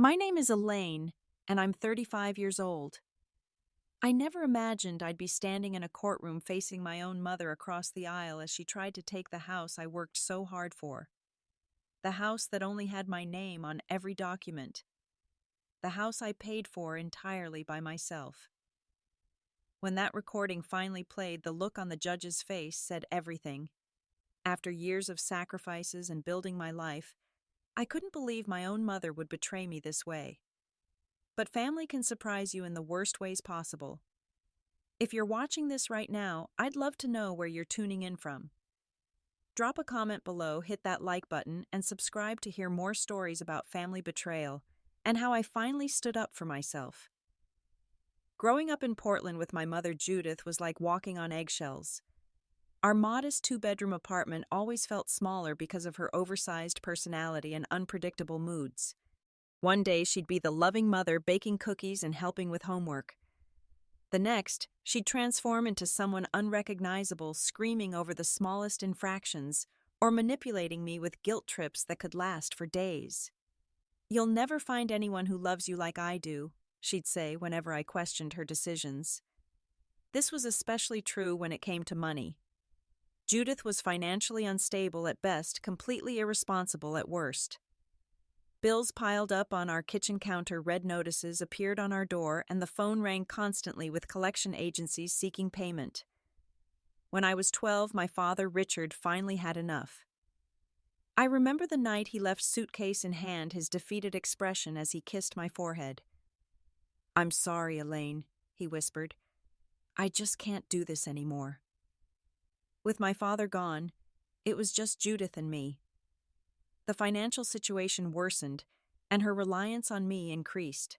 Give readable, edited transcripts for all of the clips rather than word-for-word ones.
My name is Elaine, and I'm 35 years old. I never imagined I'd be standing in a courtroom facing my own mother across the aisle as she tried to take the house I worked so hard for. The house that only had my name on every document. The house I paid for entirely by myself. When that recording finally played, the look on the judge's face said everything. After years of sacrifices and building my life, I couldn't believe my own mother would betray me this way. But family can surprise you in the worst ways possible. If you're watching this right now, I'd love to know where you're tuning in from. Drop a comment below, hit that like button, and subscribe to hear more stories about family betrayal and how I finally stood up for myself. Growing up in Portland with my mother Judith was like walking on eggshells. Our modest two-bedroom apartment always felt smaller because of her oversized personality and unpredictable moods. One day she'd be the loving mother baking cookies and helping with homework. The next, she'd transform into someone unrecognizable, screaming over the smallest infractions or manipulating me with guilt trips that could last for days. "You'll never find anyone who loves you like I do," she'd say whenever I questioned her decisions. This was especially true when it came to money. Judith was financially unstable at best, completely irresponsible at worst. Bills piled up on our kitchen counter, red notices appeared on our door, and the phone rang constantly with collection agencies seeking payment. When I was 12, my father, Richard, finally had enough. I remember the night he left, suitcase in hand, his defeated expression as he kissed my forehead. "I'm sorry, Elaine," he whispered. "I just can't do this anymore." With my father gone, it was just Judith and me. The financial situation worsened, and her reliance on me increased.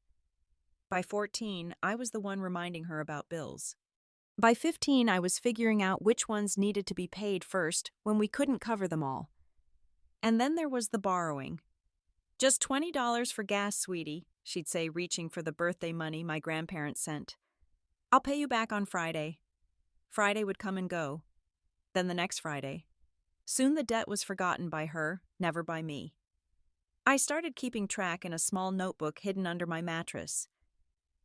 By 14, I was the one reminding her about bills. By 15, I was figuring out which ones needed to be paid first when we couldn't cover them all. And then there was the borrowing. "Just $20 for gas, sweetie," she'd say, reaching for the birthday money my grandparents sent. "I'll pay you back on Friday." Friday would come and go. Then the next Friday. Soon the debt was forgotten by her, never by me. I started keeping track in a small notebook hidden under my mattress.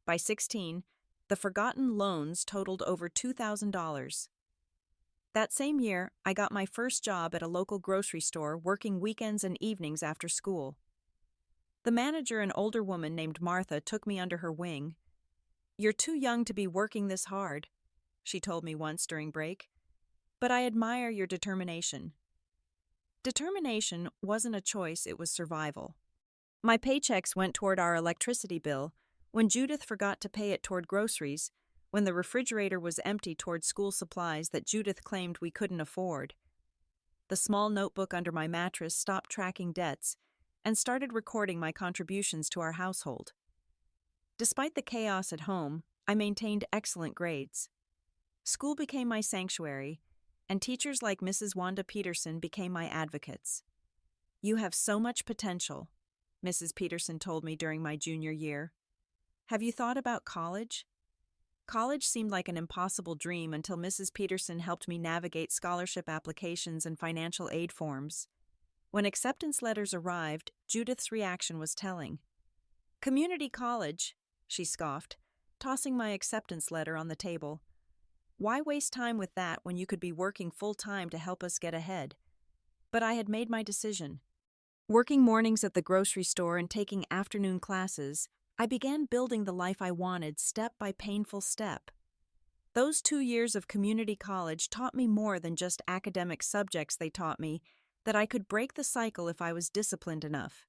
By 16, the forgotten loans totaled over $2,000. That same year, I got my first job at a local grocery store, working weekends and evenings after school. The manager, an older woman named Martha, took me under her wing. "You're too young to be working this hard," she told me once during break. "But I admire your determination." Determination wasn't a choice, it was survival. My paychecks went toward our electricity bill, when Judith forgot to pay it toward groceries, when the refrigerator was empty toward school supplies that Judith claimed we couldn't afford. The small notebook under my mattress stopped tracking debts and started recording my contributions to our household. Despite the chaos at home, I maintained excellent grades. School became my sanctuary, and teachers like Mrs. Wanda Peterson became my advocates. "You have so much potential," Mrs. Peterson told me during my junior year. "Have you thought about college?" College seemed like an impossible dream until Mrs. Peterson helped me navigate scholarship applications and financial aid forms. When acceptance letters arrived, Judith's reaction was telling. "Community college," she scoffed, tossing my acceptance letter on the table. Why waste time with that when you could be working full-time to help us get ahead? But I had made my decision. Working mornings at the grocery store and taking afternoon classes, I began building the life I wanted step by painful step. Those 2 years of community college taught me more than just academic subjects. They taught me that I could break the cycle if I was disciplined enough.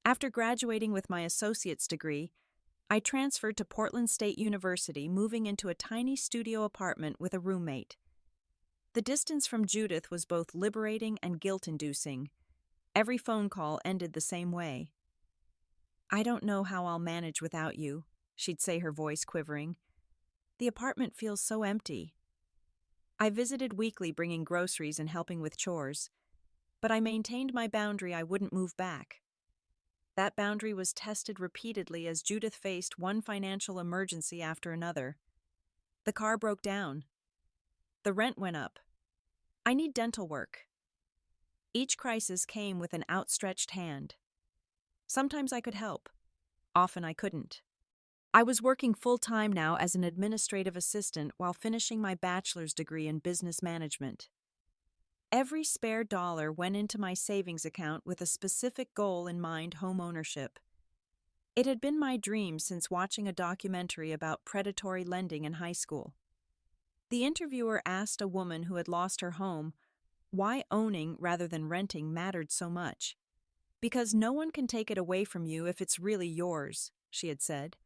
After graduating with my associate's degree, I transferred to Portland State University, moving into a tiny studio apartment with a roommate. The distance from Judith was both liberating and guilt-inducing. Every phone call ended the same way. "I don't know how I'll manage without you," she'd say, her voice quivering. "The apartment feels so empty." I visited weekly, bringing groceries and helping with chores, but I maintained my boundary. I wouldn't move back. That boundary was tested repeatedly as Judith faced one financial emergency after another. The car broke down. The rent went up. I need dental work. Each crisis came with an outstretched hand. Sometimes I could help. Often I couldn't. I was working full-time now as an administrative assistant while finishing my bachelor's degree in business management. Every spare dollar went into my savings account with a specific goal in mind: home ownership. It had been my dream since watching a documentary about predatory lending in high school. The interviewer asked a woman who had lost her home why owning rather than renting mattered so much. "Because no one can take it away from you if it's really yours," she had said.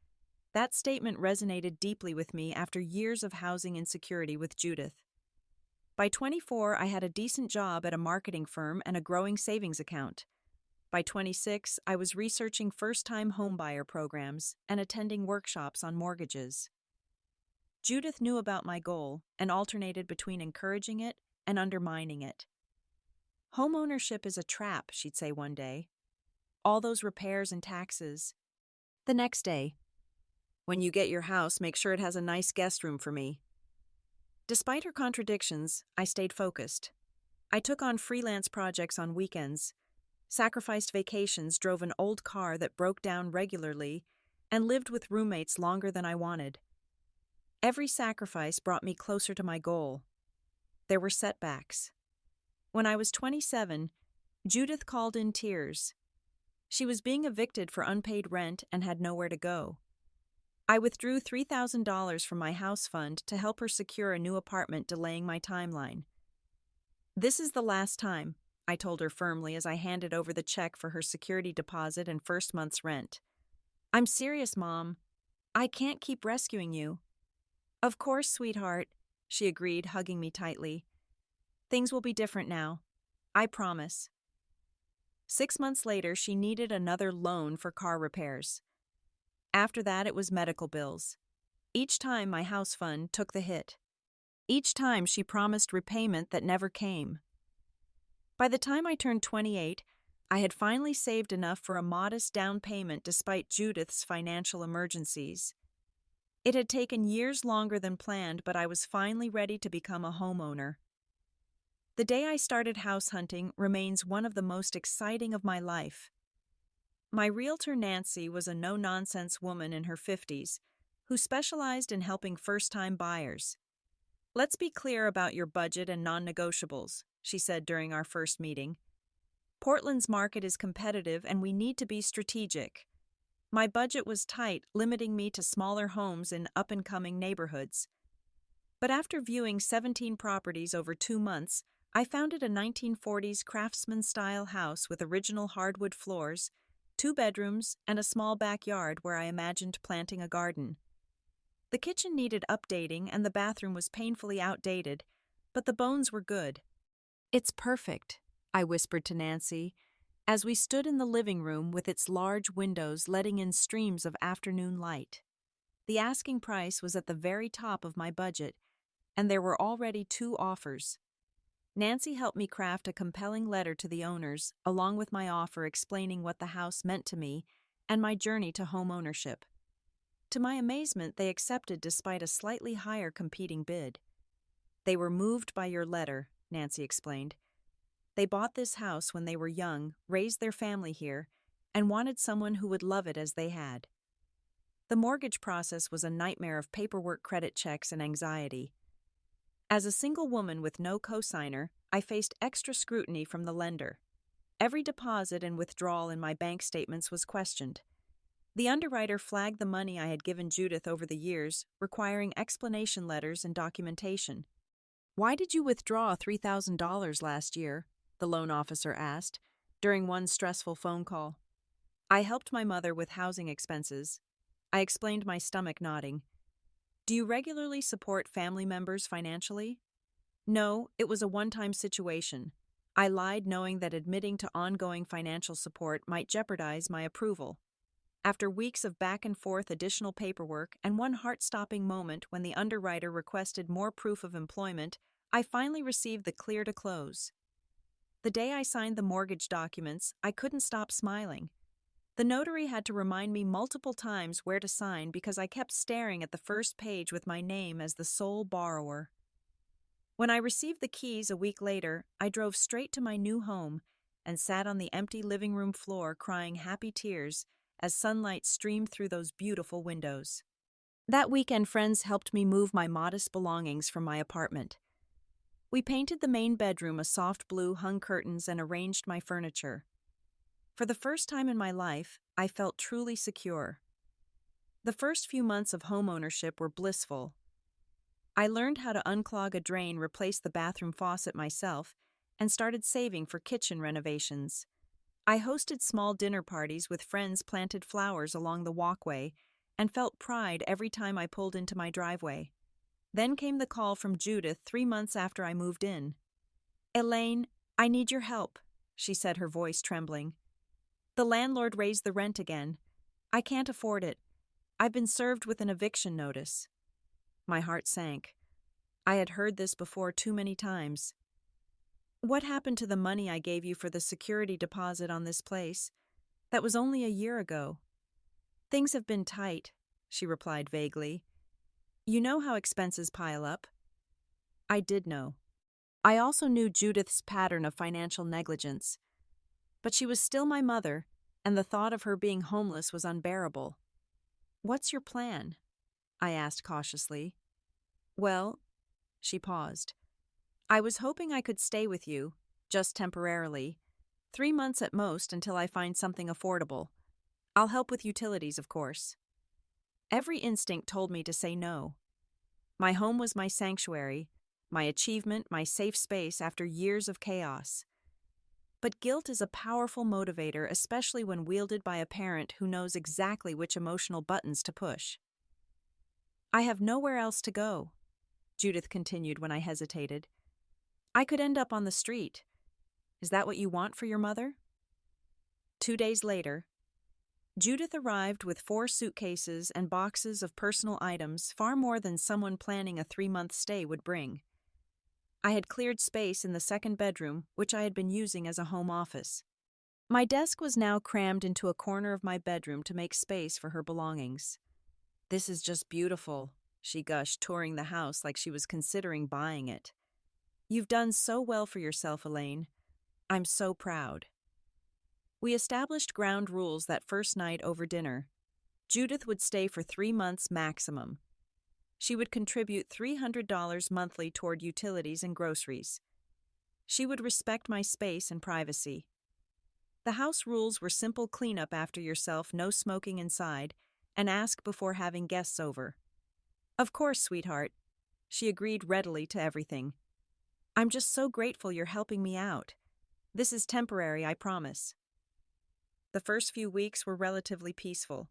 That statement resonated deeply with me after years of housing insecurity with Judith. By 24, I had a decent job at a marketing firm and a growing savings account. By 26, I was researching first-time homebuyer programs and attending workshops on mortgages. Judith knew about my goal and alternated between encouraging it and undermining it. "Homeownership is a trap," she'd say one day. "All those repairs and taxes." The next day, "When you get your house, make sure it has a nice guest room for me." Despite her contradictions, I stayed focused. I took on freelance projects on weekends, sacrificed vacations, drove an old car that broke down regularly, and lived with roommates longer than I wanted. Every sacrifice brought me closer to my goal. There were setbacks. When I was 27, Judith called in tears. She was being evicted for unpaid rent and had nowhere to go. I withdrew $3,000 from my house fund to help her secure a new apartment, delaying my timeline. "This is the last time," I told her firmly as I handed over the check for her security deposit and first month's rent. "I'm serious, Mom. I can't keep rescuing you." "Of course, sweetheart," she agreed, hugging me tightly. "Things will be different now. I promise." 6 months later, she needed another loan for car repairs. After that, it was medical bills. Each time my house fund took the hit. Each time she promised repayment that never came. By the time I turned 28, I had finally saved enough for a modest down payment despite Judith's financial emergencies. It had taken years longer than planned, but I was finally ready to become a homeowner. The day I started house hunting remains one of the most exciting of my life. My realtor Nancy was a no-nonsense woman in her 50s who specialized in helping first-time buyers. "Let's be clear about your budget and non-negotiables," she said during our first meeting. "Portland's market is competitive and we need to be strategic." My budget was tight, limiting me to smaller homes in up-and-coming neighborhoods. But after viewing 17 properties over 2 months, I founded a 1940s craftsman-style house with original hardwood floors, 2 bedrooms, and a small backyard where I imagined planting a garden. The kitchen needed updating and the bathroom was painfully outdated, but the bones were good. "It's perfect," I whispered to Nancy, as we stood in the living room with its large windows letting in streams of afternoon light. The asking price was at the very top of my budget, and there were already 2 offers. Nancy helped me craft a compelling letter to the owners, along with my offer explaining what the house meant to me and my journey to home ownership. To my amazement, they accepted despite a slightly higher competing bid. "They were moved by your letter," Nancy explained. "They bought this house when they were young, raised their family here, and wanted someone who would love it as they had." The mortgage process was a nightmare of paperwork, credit checks, and anxiety. As a single woman with no cosigner, I faced extra scrutiny from the lender. Every deposit and withdrawal in my bank statements was questioned. The underwriter flagged the money I had given Judith over the years, requiring explanation letters and documentation. "Why did you withdraw $3,000 last year?" the loan officer asked, during one stressful phone call. "I helped my mother with housing expenses." I explained, my stomach nodding. "Do you regularly support family members financially?" "No, it was a one-time situation." I lied, knowing that admitting to ongoing financial support might jeopardize my approval. After weeks of back-and-forth additional paperwork and one heart-stopping moment when the underwriter requested more proof of employment, I finally received the clear to close. The day I signed the mortgage documents, I couldn't stop smiling. The notary had to remind me multiple times where to sign because I kept staring at the first page with my name as the sole borrower. When I received the keys a week later, I drove straight to my new home and sat on the empty living room floor crying happy tears as sunlight streamed through those beautiful windows. That weekend, friends helped me move my modest belongings from my apartment. We painted the main bedroom a soft blue, hung curtains, and arranged my furniture. For the first time in my life, I felt truly secure. The first few months of homeownership were blissful. I learned how to unclog a drain, replace the bathroom faucet myself, and started saving for kitchen renovations. I hosted small dinner parties with friends, planted flowers along the walkway, and felt pride every time I pulled into my driveway. Then came the call from Judith 3 months after I moved in. "Elaine, I need your help," she said, her voice trembling. "The landlord raised the rent again. I can't afford it. I've been served with an eviction notice." My heart sank. I had heard this before too many times. "What happened to the money I gave you for the security deposit on this place? That was only a year ago." "Things have been tight," she replied vaguely. "You know how expenses pile up." I did know. I also knew Judith's pattern of financial negligence. But she was still my mother, and the thought of her being homeless was unbearable. "What's your plan?" I asked cautiously. "Well," she paused. "I was hoping I could stay with you, just temporarily, 3 months at most until I find something affordable. I'll help with utilities, of course." Every instinct told me to say no. My home was my sanctuary, my achievement, my safe space after years of chaos. But guilt is a powerful motivator, especially when wielded by a parent who knows exactly which emotional buttons to push. "I have nowhere else to go," Judith continued when I hesitated. "I could end up on the street. Is that what you want for your mother?" 2 days later, Judith arrived with 4 suitcases and boxes of personal items, far more than someone planning a 3-month stay would bring. I had cleared space in the second bedroom, which I had been using as a home office. My desk was now crammed into a corner of my bedroom to make space for her belongings. "This is just beautiful," she gushed, touring the house like she was considering buying it. "You've done so well for yourself, Elaine. I'm so proud." We established ground rules that first night over dinner. Judith would stay for 3 months maximum. She would contribute $300 monthly toward utilities and groceries. She would respect my space and privacy. The house rules were simple: clean up after yourself, no smoking inside, and ask before having guests over. "Of course, sweetheart." She agreed readily to everything. "I'm just so grateful you're helping me out. This is temporary, I promise." The first few weeks were relatively peaceful.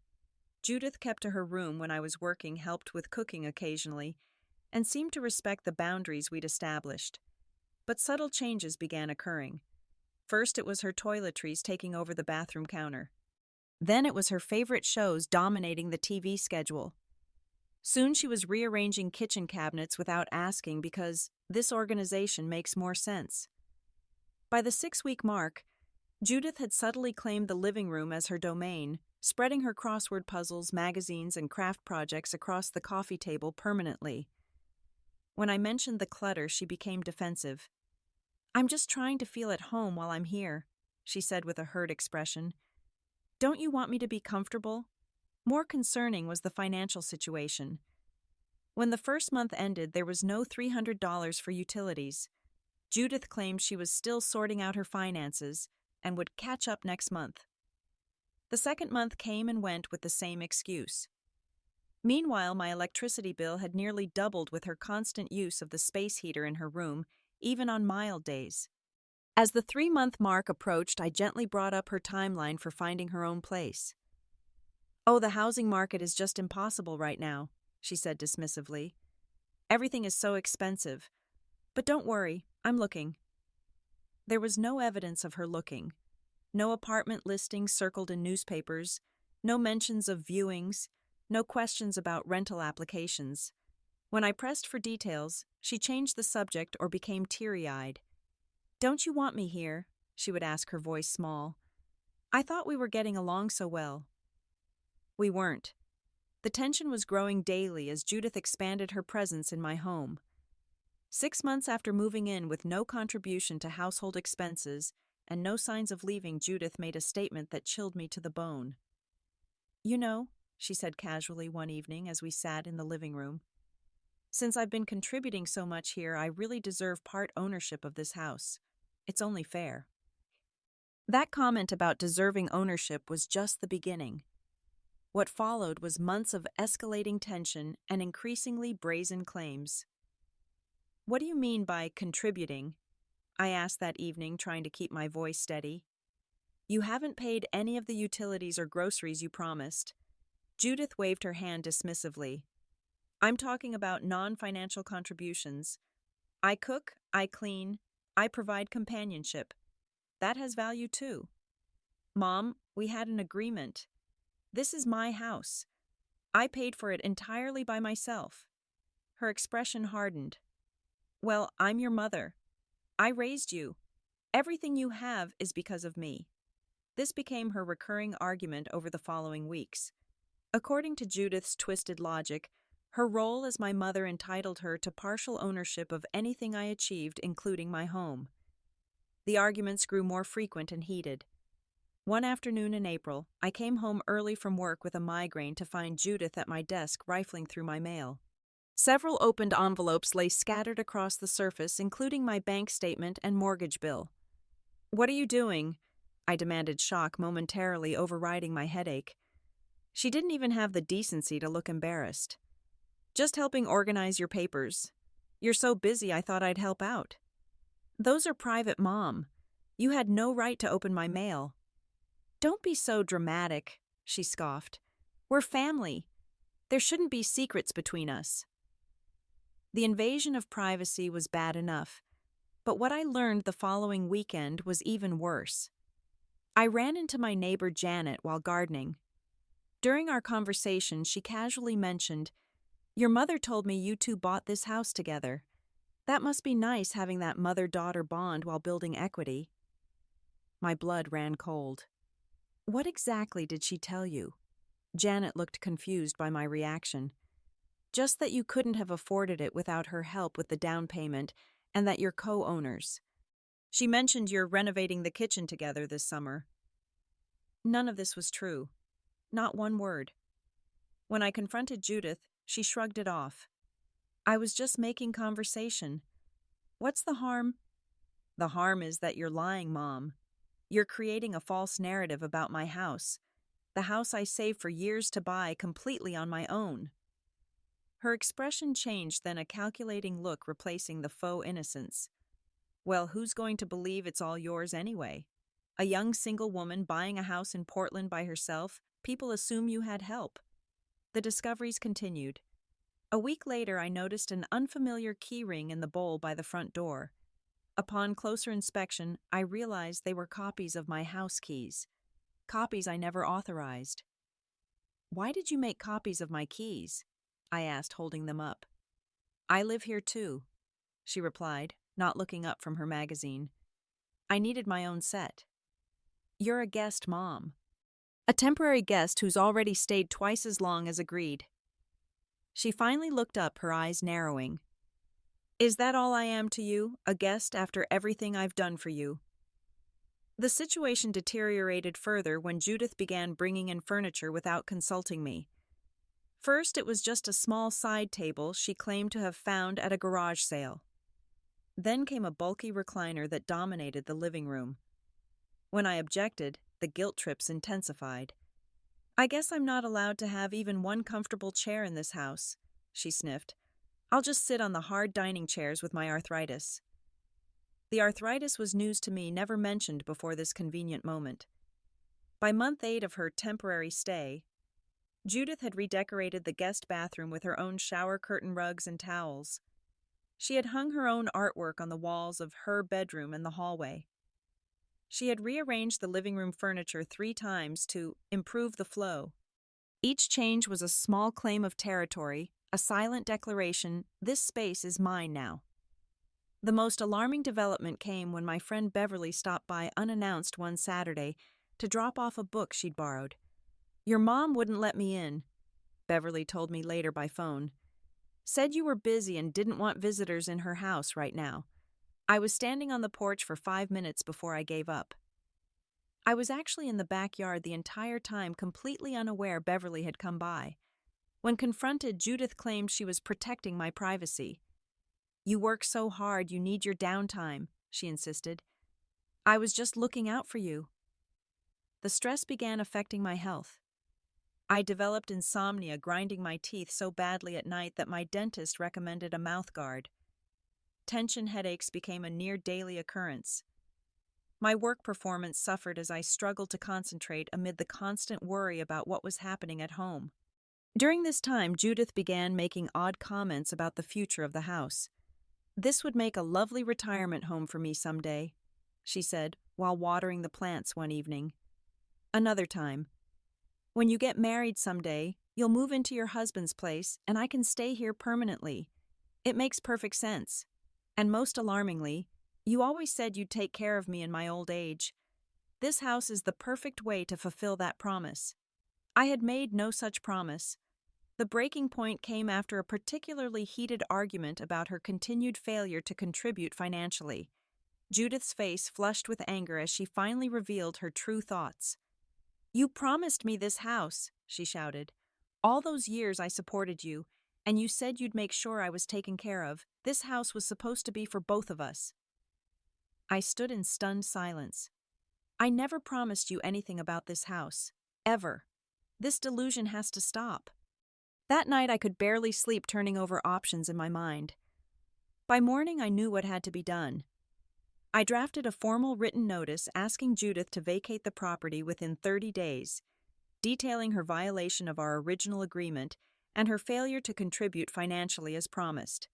Judith kept to her room when I was working, helped with cooking occasionally, and seemed to respect the boundaries we'd established. But subtle changes began occurring. First, it was her toiletries taking over the bathroom counter. Then it was her favorite shows dominating the TV schedule. Soon she was rearranging kitchen cabinets without asking because this organization makes more sense. By the 6-week mark, Judith had subtly claimed the living room as her domain, spreading her crossword puzzles, magazines, and craft projects across the coffee table permanently. When I mentioned the clutter, she became defensive. "I'm just trying to feel at home while I'm here," she said with a hurt expression. "Don't you want me to be comfortable?" More concerning was the financial situation. When the first month ended, there was no $300 for utilities. Judith claimed she was still sorting out her finances and would catch up next month. The second month came and went with the same excuse. Meanwhile, my electricity bill had nearly doubled with her constant use of the space heater in her room, even on mild days. As the 3-month mark approached, I gently brought up her timeline for finding her own place. "Oh, the housing market is just impossible right now," she said dismissively. "Everything is so expensive. But don't worry, I'm looking." There was no evidence of her looking. No apartment listings circled in newspapers, no mentions of viewings, no questions about rental applications. When I pressed for details, she changed the subject or became teary-eyed. "Don't you want me here?" she would ask, her voice small. "I thought we were getting along so well." We weren't. The tension was growing daily as Judith expanded her presence in my home. 6 months after moving in with no contribution to household expenses and no signs of leaving, Judith made a statement that chilled me to the bone. "You know," she said casually one evening as we sat in the living room, "since I've been contributing so much here, I really deserve part ownership of this house. It's only fair." That comment about deserving ownership was just the beginning. What followed was months of escalating tension and increasingly brazen claims. "What do you mean by contributing?" I asked that evening, trying to keep my voice steady. "You haven't paid any of the utilities or groceries you promised." Judith waved her hand dismissively. "I'm talking about non-financial contributions. I cook, I clean, I provide companionship. That has value too. Mom, we had an agreement. This is my house. I paid for it entirely by myself." Her expression hardened. "Well, I'm your mother. I raised you. Everything you have is because of me." This became her recurring argument over the following weeks. According to Judith's twisted logic, her role as my mother entitled her to partial ownership of anything I achieved, including my home. The arguments grew more frequent and heated. One afternoon in April, I came home early from work with a migraine to find Judith at my desk rifling through my mail. Several opened envelopes lay scattered across the surface, including my bank statement and mortgage bill. "What are you doing?" I demanded, shock momentarily overriding my headache. She didn't even have the decency to look embarrassed. "Just helping organize your papers. You're so busy I thought I'd help out." "Those are private, Mom. You had no right to open my mail." "Don't be so dramatic," she scoffed. "We're family. There shouldn't be secrets between us." The invasion of privacy was bad enough, but what I learned the following weekend was even worse. I ran into my neighbor Janet while gardening. During our conversation, she casually mentioned, "Your mother told me you two bought this house together. That must be nice having that mother-daughter bond while building equity." My blood ran cold. "What exactly did she tell you?" Janet looked confused by my reaction. "Just that you couldn't have afforded it without her help with the down payment and that you're co-owners. She mentioned you're renovating the kitchen together this summer." None of this was true. Not one word. When I confronted Judith, she shrugged it off. "I was just making conversation. What's the harm?" "The harm is that you're lying, Mom. You're creating a false narrative about my house, the house I saved for years to buy completely on my own." Her expression changed, then a calculating look replacing the faux innocence. "Well, who's going to believe it's all yours anyway? A young single woman buying a house in Portland by herself, people assume you had help." The discoveries continued. A week later, I noticed an unfamiliar key ring in the bowl by the front door. Upon closer inspection, I realized they were copies of my house keys. Copies I never authorized. "Why did you make copies of my keys?" I asked, holding them up. "I live here too," she replied, not looking up from her magazine. "I needed my own set." "You're a guest, Mom." "A temporary guest who's already stayed twice as long as agreed." She finally looked up, her eyes narrowing. "Is that all I am to you, a guest after everything I've done for you?" The situation deteriorated further when Judith began bringing in furniture without consulting me. First, it was just a small side table she claimed to have found at a garage sale. Then came a bulky recliner that dominated the living room. When I objected, the guilt trips intensified. "I guess I'm not allowed to have even one comfortable chair in this house," she sniffed. "I'll just sit on the hard dining chairs with my arthritis." The arthritis was news to me, never mentioned before this convenient moment. By month 8 of her temporary stay, Judith had redecorated the guest bathroom with her own shower curtain rugs and towels. She had hung her own artwork on the walls of her bedroom and the hallway. She had rearranged the living room furniture 3 times to improve the flow. Each change was a small claim of territory, a silent declaration, "This space is mine now." The most alarming development came when my friend Beverly stopped by unannounced one Saturday to drop off a book she'd borrowed. "Your mom wouldn't let me in," Beverly told me later by phone. "Said you were busy and didn't want visitors in her house right now. I was standing on the porch for 5 minutes before I gave up. I was actually in the backyard the entire time, completely unaware Beverly had come by. When confronted, Judith claimed she was protecting my privacy. "You work so hard, you need your downtime," she insisted. "I was just looking out for you." The stress began affecting my health. I developed insomnia, grinding my teeth so badly at night that my dentist recommended a mouth guard. Tension headaches became a near daily occurrence. My work performance suffered as I struggled to concentrate amid the constant worry about what was happening at home. During this time, Judith began making odd comments about the future of the house. "This would make a lovely retirement home for me someday," she said, while watering the plants one evening. Another time, "When you get married someday, you'll move into your husband's place, and I can stay here permanently. It makes perfect sense. And most alarmingly, you always said you'd take care of me in my old age. This house is the perfect way to fulfill that promise." I had made no such promise. The breaking point came after a particularly heated argument about her continued failure to contribute financially. Judith's face flushed with anger as she finally revealed her true thoughts. "You promised me this house," she shouted. "All those years I supported you, and you said you'd make sure I was taken care of. This house was supposed to be for both of us." I stood in stunned silence. "I never promised you anything about this house. Ever. This delusion has to stop." That night I could barely sleep, turning over options in my mind. By morning I knew what had to be done. I drafted a formal written notice asking Judith to vacate the property within 30 days, detailing her violation of our original agreement and her failure to contribute financially as promised.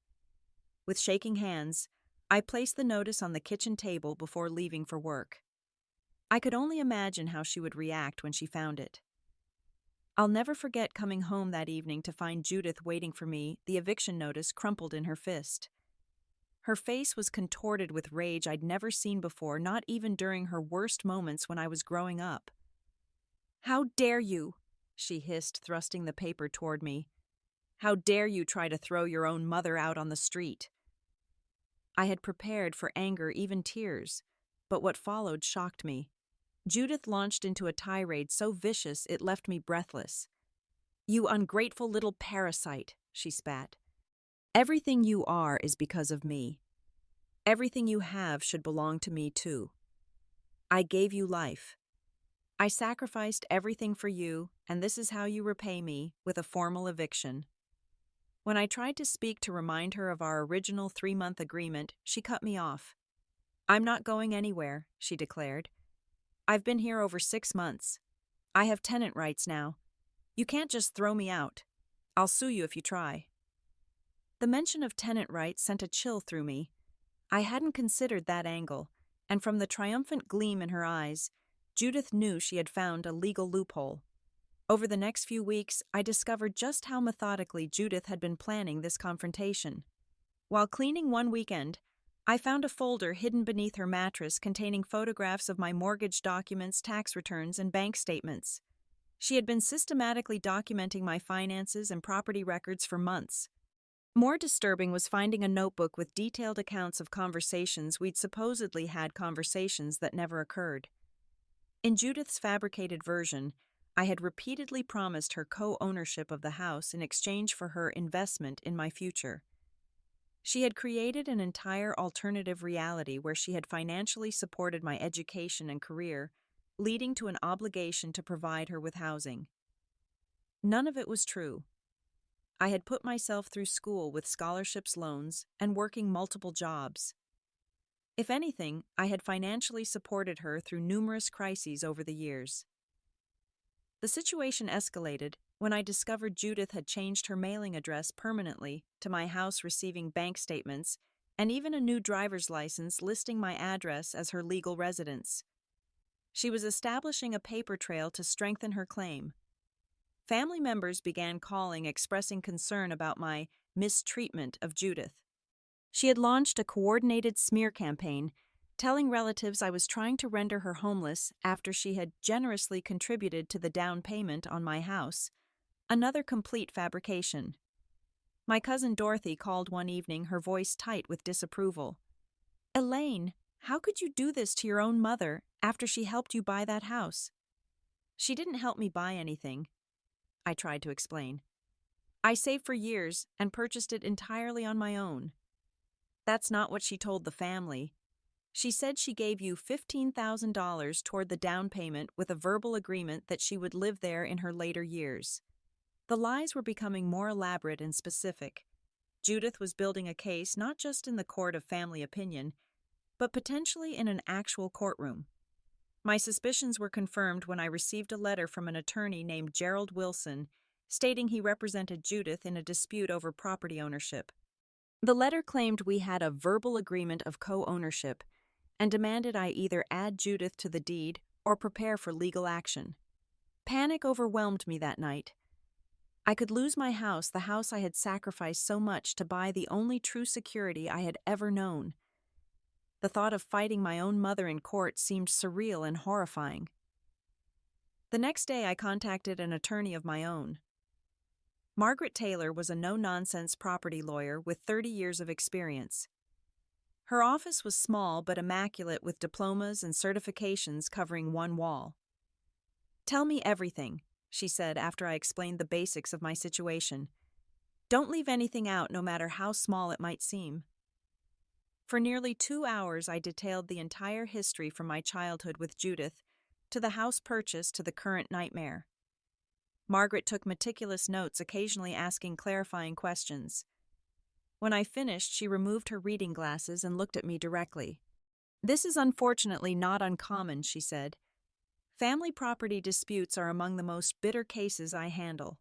With shaking hands, I placed the notice on the kitchen table before leaving for work. I could only imagine how she would react when she found it. I'll never forget coming home that evening to find Judith waiting for me, the eviction notice crumpled in her fist. Her face was contorted with rage I'd never seen before, not even during her worst moments when I was growing up. "How dare you?" she hissed, thrusting the paper toward me. "How dare you try to throw your own mother out on the street?" I had prepared for anger, even tears, but what followed shocked me. Judith launched into a tirade so vicious it left me breathless. "You ungrateful little parasite," she spat. "Everything you are is because of me. Everything you have should belong to me too. I gave you life. I sacrificed everything for you, and this is how you repay me, with a formal eviction." When I tried to speak to remind her of our original 3-month agreement, she cut me off. "I'm not going anywhere," she declared. "I've been here over 6 months. I have tenant rights now. You can't just throw me out. I'll sue you if you try." The mention of tenant rights sent a chill through me. I hadn't considered that angle, and from the triumphant gleam in her eyes, Judith knew she had found a legal loophole. Over the next few weeks, I discovered just how methodically Judith had been planning this confrontation. While cleaning one weekend, I found a folder hidden beneath her mattress containing photographs of my mortgage documents, tax returns, and bank statements. She had been systematically documenting my finances and property records for months. More disturbing was finding a notebook with detailed accounts of conversations we'd supposedly had, conversations that never occurred. In Judith's fabricated version, I had repeatedly promised her co-ownership of the house in exchange for her investment in my future. She had created an entire alternative reality where she had financially supported my education and career, leading to an obligation to provide her with housing. None of it was true. I had put myself through school with scholarships, loans, and working multiple jobs. If anything, I had financially supported her through numerous crises over the years. The situation escalated when I discovered Judith had changed her mailing address permanently to my house, receiving bank statements and even a new driver's license listing my address as her legal residence. She was establishing a paper trail to strengthen her claim. Family members began calling, expressing concern about my mistreatment of Judith. She had launched a coordinated smear campaign, telling relatives I was trying to render her homeless after she had generously contributed to the down payment on my house. Another complete fabrication. My cousin Dorothy called one evening, her voice tight with disapproval. Elaine, how could you do this to your own mother after she helped you buy that house? She didn't help me buy anything, I tried to explain. I saved for years and purchased it entirely on my own. That's not what she told the family. She said she gave you $15,000 toward the down payment with a verbal agreement that she would live there in her later years. The lies were becoming more elaborate and specific. Judith was building a case not just in the court of family opinion, but potentially in an actual courtroom. My suspicions were confirmed when I received a letter from an attorney named Gerald Wilson stating he represented Judith in a dispute over property ownership. The letter claimed we had a verbal agreement of co-ownership and demanded I either add Judith to the deed or prepare for legal action. Panic overwhelmed me that night. I could lose my house, the house I had sacrificed so much to buy the only true security I had ever known. The thought of fighting my own mother in court seemed surreal and horrifying. The next day, I contacted an attorney of my own. Margaret Taylor was a no-nonsense property lawyer with 30 years of experience. Her office was small but immaculate with diplomas and certifications covering one wall. "Tell me everything," she said after I explained the basics of my situation. "Don't leave anything out, no matter how small it might seem." For nearly 2 hours, I detailed the entire history from my childhood with Judith to the house purchase to the current nightmare. Margaret took meticulous notes, occasionally asking clarifying questions. When I finished, she removed her reading glasses and looked at me directly. "This is unfortunately not uncommon," she said. "Family property disputes are among the most bitter cases I handle.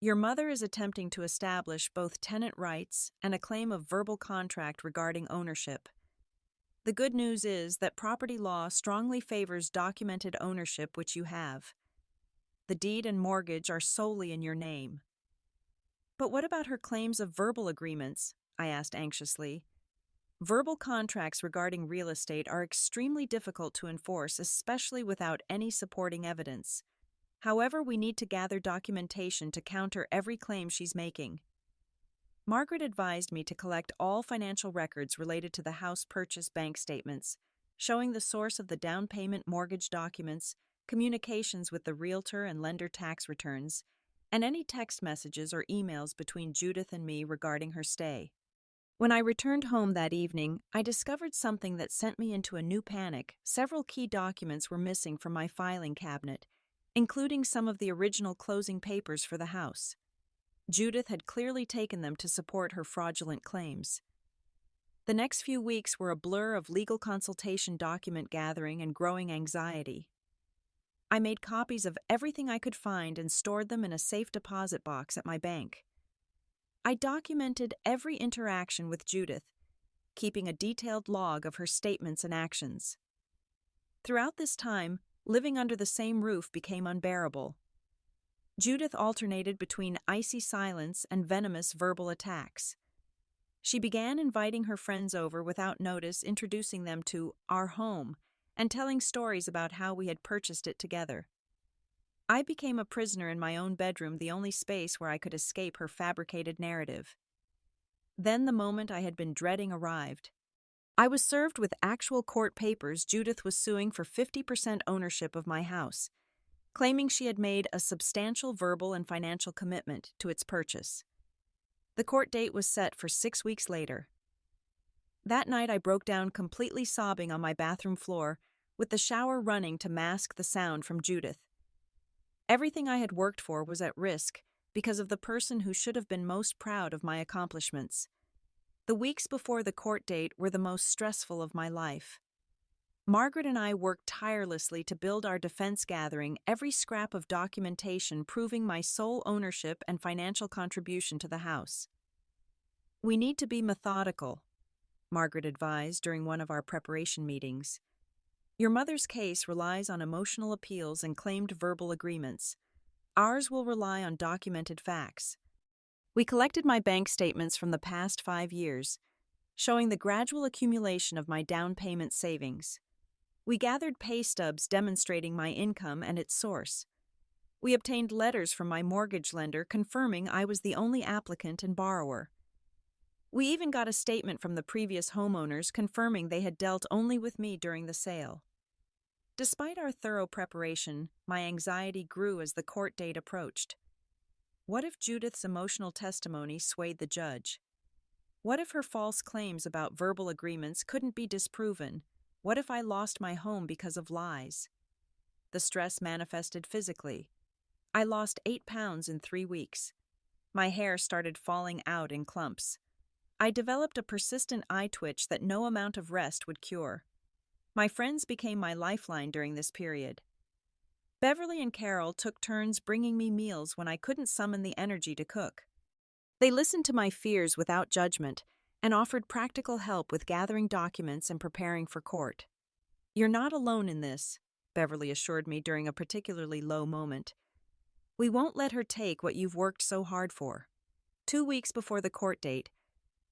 Your mother is attempting to establish both tenant rights and a claim of verbal contract regarding ownership. The good news is that property law strongly favors documented ownership, which you have. The deed and mortgage are solely in your name." "But what about her claims of verbal agreements?" I asked anxiously. "Verbal contracts regarding real estate are extremely difficult to enforce, especially without any supporting evidence. However, we need to gather documentation to counter every claim she's making." Margaret advised me to collect all financial records related to the house purchase bank statements, showing the source of the down payment mortgage documents, communications with the realtor and lender tax returns, and any text messages or emails between Judith and me regarding her stay. When I returned home that evening, I discovered something that sent me into a new panic. Several key documents were missing from my filing cabinet, including some of the original closing papers for the house. Judith had clearly taken them to support her fraudulent claims. The next few weeks were a blur of legal consultation, document gathering, and growing anxiety. I made copies of everything I could find and stored them in a safe deposit box at my bank. I documented every interaction with Judith, keeping a detailed log of her statements and actions. Throughout this time, living under the same roof became unbearable. Judith alternated between icy silence and venomous verbal attacks. She began inviting her friends over without notice, introducing them to our home and telling stories about how we had purchased it together. I became a prisoner in my own bedroom, the only space where I could escape her fabricated narrative. Then the moment I had been dreading arrived. I was served with actual court papers. Judith was suing for 50% ownership of my house, claiming she had made a substantial verbal and financial commitment to its purchase. The court date was set for 6 weeks later. That night I broke down completely, sobbing on my bathroom floor, with the shower running to mask the sound from Judith. Everything I had worked for was at risk because of the person who should have been most proud of my accomplishments. The weeks before the court date were the most stressful of my life. Margaret and I worked tirelessly to build our defense, gathering every scrap of documentation proving my sole ownership and financial contribution to the house. "We need to be methodical," Margaret advised during one of our preparation meetings. "Your mother's case relies on emotional appeals and claimed verbal agreements. Ours will rely on documented facts." We collected my bank statements from the past 5 years, showing the gradual accumulation of my down payment savings. We gathered pay stubs demonstrating my income and its source. We obtained letters from my mortgage lender confirming I was the only applicant and borrower. We even got a statement from the previous homeowners confirming they had dealt only with me during the sale. Despite our thorough preparation, my anxiety grew as the court date approached. What if Judith's emotional testimony swayed the judge? What if her false claims about verbal agreements couldn't be disproven? What if I lost my home because of lies? The stress manifested physically. I lost 8 pounds in 3 weeks. My hair started falling out in clumps. I developed a persistent eye twitch that no amount of rest would cure. My friends became my lifeline during this period. Beverly and Carol took turns bringing me meals when I couldn't summon the energy to cook. They listened to my fears without judgment and offered practical help with gathering documents and preparing for court. "You're not alone in this," Beverly assured me during a particularly low moment. "We won't let her take what you've worked so hard for." 2 weeks before the court date,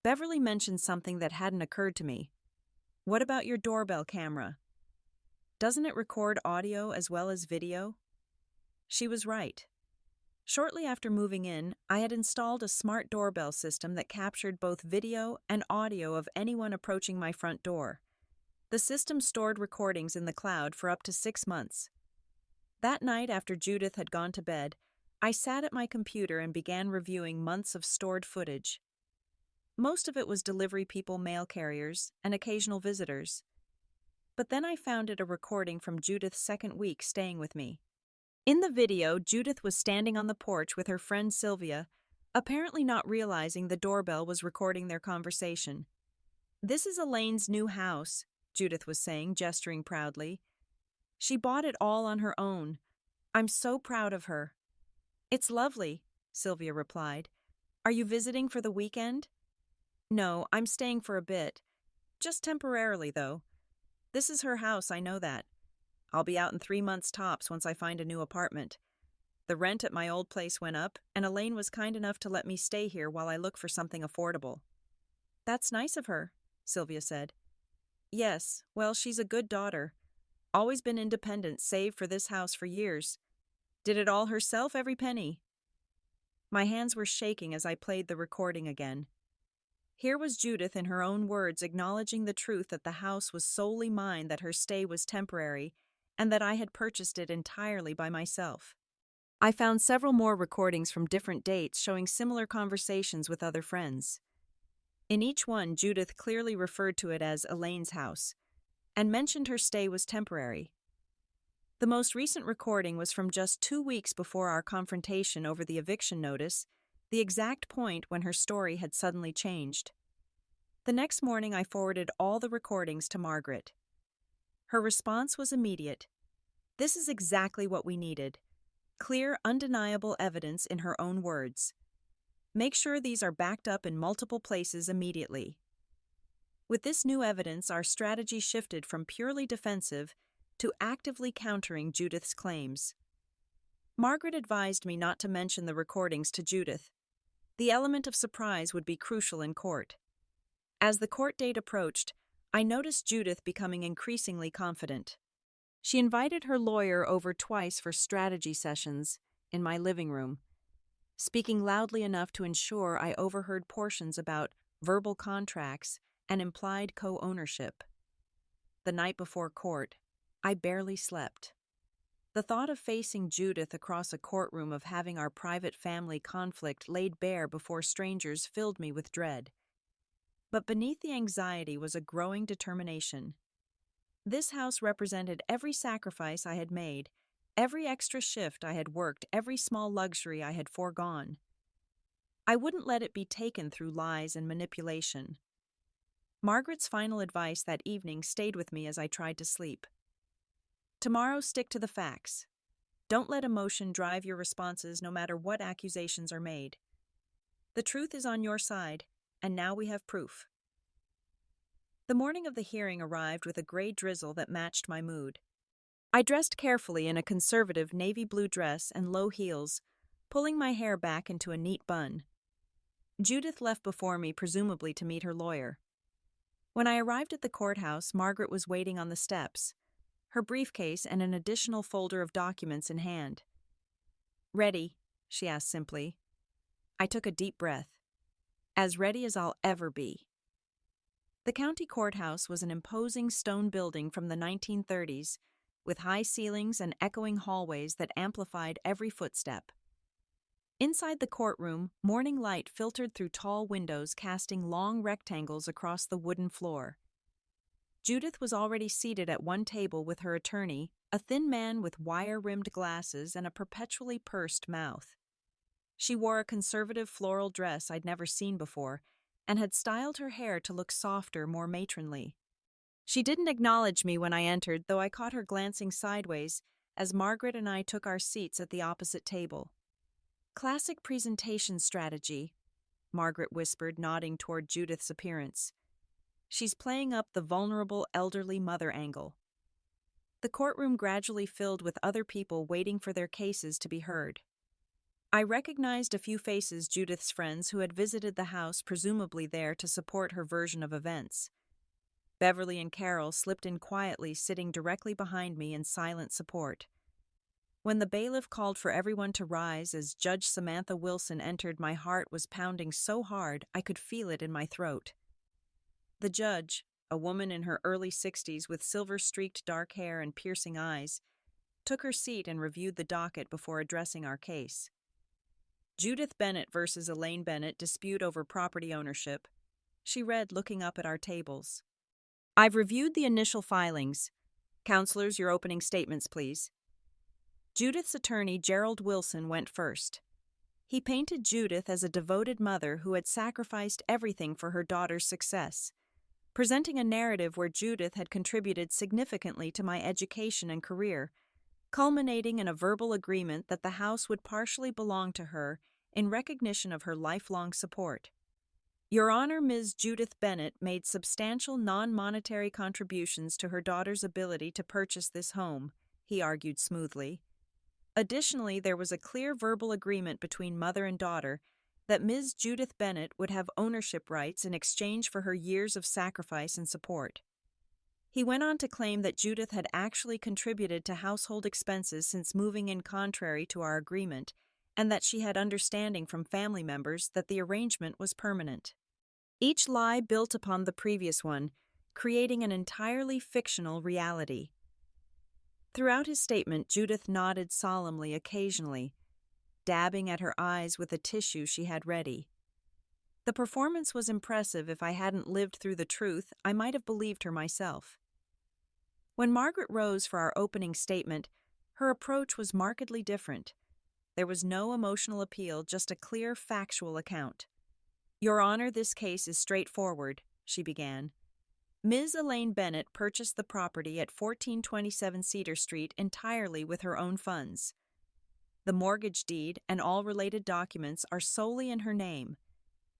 Beverly mentioned something that hadn't occurred to me. "What about your doorbell camera? Doesn't it record audio as well as video?" She was right. Shortly after moving in, I had installed a smart doorbell system that captured both video and audio of anyone approaching my front door. The system stored recordings in the cloud for up to 6 months. That night, after Judith had gone to bed, I sat at my computer and began reviewing months of stored footage. Most of it was delivery people, mail carriers, and occasional visitors. But then I found it a recording from Judith's second week staying with me. In the video, Judith was standing on the porch with her friend Sylvia, apparently not realizing the doorbell was recording their conversation. "This is Elaine's new house," Judith was saying, gesturing proudly. "She bought it all on her own. I'm so proud of her." "It's lovely," Sylvia replied. "Are you visiting for the weekend?" "No, I'm staying for a bit. Just temporarily, though. This is her house, I know that. I'll be out in 3 months tops once I find a new apartment. The rent at my old place went up, and Elaine was kind enough to let me stay here while I look for something affordable." "That's nice of her," Sylvia said. "Yes, well, she's a good daughter. Always been independent, saved for this house for years. Did it all herself, every penny." My hands were shaking as I played the recording again. Here was Judith in her own words acknowledging the truth that the house was solely mine, that her stay was temporary, and that I had purchased it entirely by myself. I found several more recordings from different dates showing similar conversations with other friends. In each one, Judith clearly referred to it as Elaine's house, and mentioned her stay was temporary. The most recent recording was from just 2 weeks before our confrontation over the eviction notice, the exact point when her story had suddenly changed. The next morning, I forwarded all the recordings to Margaret. Her response was immediate. "This is exactly what we needed. Clear, undeniable evidence in her own words. Make sure these are backed up in multiple places immediately." With this new evidence, our strategy shifted from purely defensive to actively countering Judith's claims. Margaret advised me not to mention the recordings to Judith. The element of surprise would be crucial in court. As the court date approached, I noticed Judith becoming increasingly confident. She invited her lawyer over twice for strategy sessions in my living room, speaking loudly enough to ensure I overheard portions about verbal contracts and implied co-ownership. The night before court, I barely slept. The thought of facing Judith across a courtroom, of having our private family conflict laid bare before strangers, filled me with dread. But beneath the anxiety was a growing determination. This house represented every sacrifice I had made, every extra shift I had worked, every small luxury I had foregone. I wouldn't let it be taken through lies and manipulation. Margaret's final advice that evening stayed with me as I tried to sleep. "Tomorrow, stick to the facts. Don't let emotion drive your responses, no matter what accusations are made. The truth is on your side, and now we have proof." The morning of the hearing arrived with a gray drizzle that matched my mood. I dressed carefully in a conservative navy blue dress and low heels, pulling my hair back into a neat bun. Judith left before me, presumably to meet her lawyer. When I arrived at the courthouse, Margaret was waiting on the steps, her briefcase and an additional folder of documents in hand. "Ready?" she asked simply. I took a deep breath. as ready as I'll ever be. The county courthouse was an imposing stone building from the 1930s, with high ceilings and echoing hallways that amplified every footstep. Inside the courtroom, morning light filtered through tall windows, casting long rectangles across the wooden floor. Judith was already seated at one table with her attorney, a thin man with wire-rimmed glasses and a perpetually pursed mouth. She wore a conservative floral dress I'd never seen before, and had styled her hair to look softer, more matronly. She didn't acknowledge me when I entered, though I caught her glancing sideways as Margaret and I took our seats at the opposite table. "Classic presentation strategy," Margaret whispered, nodding toward Judith's appearance. "She's playing up the vulnerable elderly mother angle." The courtroom gradually filled with other people waiting for their cases to be heard. I recognized a few faces, Judith's friends who had visited the house, presumably there to support her version of events. Beverly and Carol slipped in quietly, sitting directly behind me in silent support. When the bailiff called for everyone to rise as Judge Samantha Wilson entered, my heart was pounding so hard I could feel it in my throat. The judge, a woman in her early 60s with silver-streaked dark hair and piercing eyes, took her seat and reviewed the docket before addressing our case. "Judith Bennett versus Elaine Bennett, dispute over property ownership," she read, looking up at our tables. "I've reviewed the initial filings. Counselors, your opening statements, please." Judith's attorney, Gerald Wilson, went first. He painted Judith as a devoted mother who had sacrificed everything for her daughter's success, presenting a narrative where Judith had contributed significantly to my education and career, culminating in a verbal agreement that the house would partially belong to her in recognition of her lifelong support. "Your Honor, Ms. Judith Bennett made substantial non-monetary contributions to her daughter's ability to purchase this home," he argued smoothly. "Additionally, there was a clear verbal agreement between mother and daughter that Ms. Judith Bennett would have ownership rights in exchange for her years of sacrifice and support." He went on to claim that Judith had actually contributed to household expenses since moving in, contrary to our agreement, and that she had understanding from family members that the arrangement was permanent. Each lie built upon the previous one, creating an entirely fictional reality. Throughout his statement, Judith nodded solemnly occasionally, dabbing at her eyes with a tissue she had ready. The performance was impressive. If I hadn't lived through the truth, I might have believed her myself. When Margaret rose for our opening statement, her approach was markedly different. There was no emotional appeal, just a clear, factual account. "Your Honor, this case is straightforward," she began. "Ms. Elaine Bennett purchased the property at 1427 Cedar Street entirely with her own funds. The mortgage deed and all related documents are solely in her name.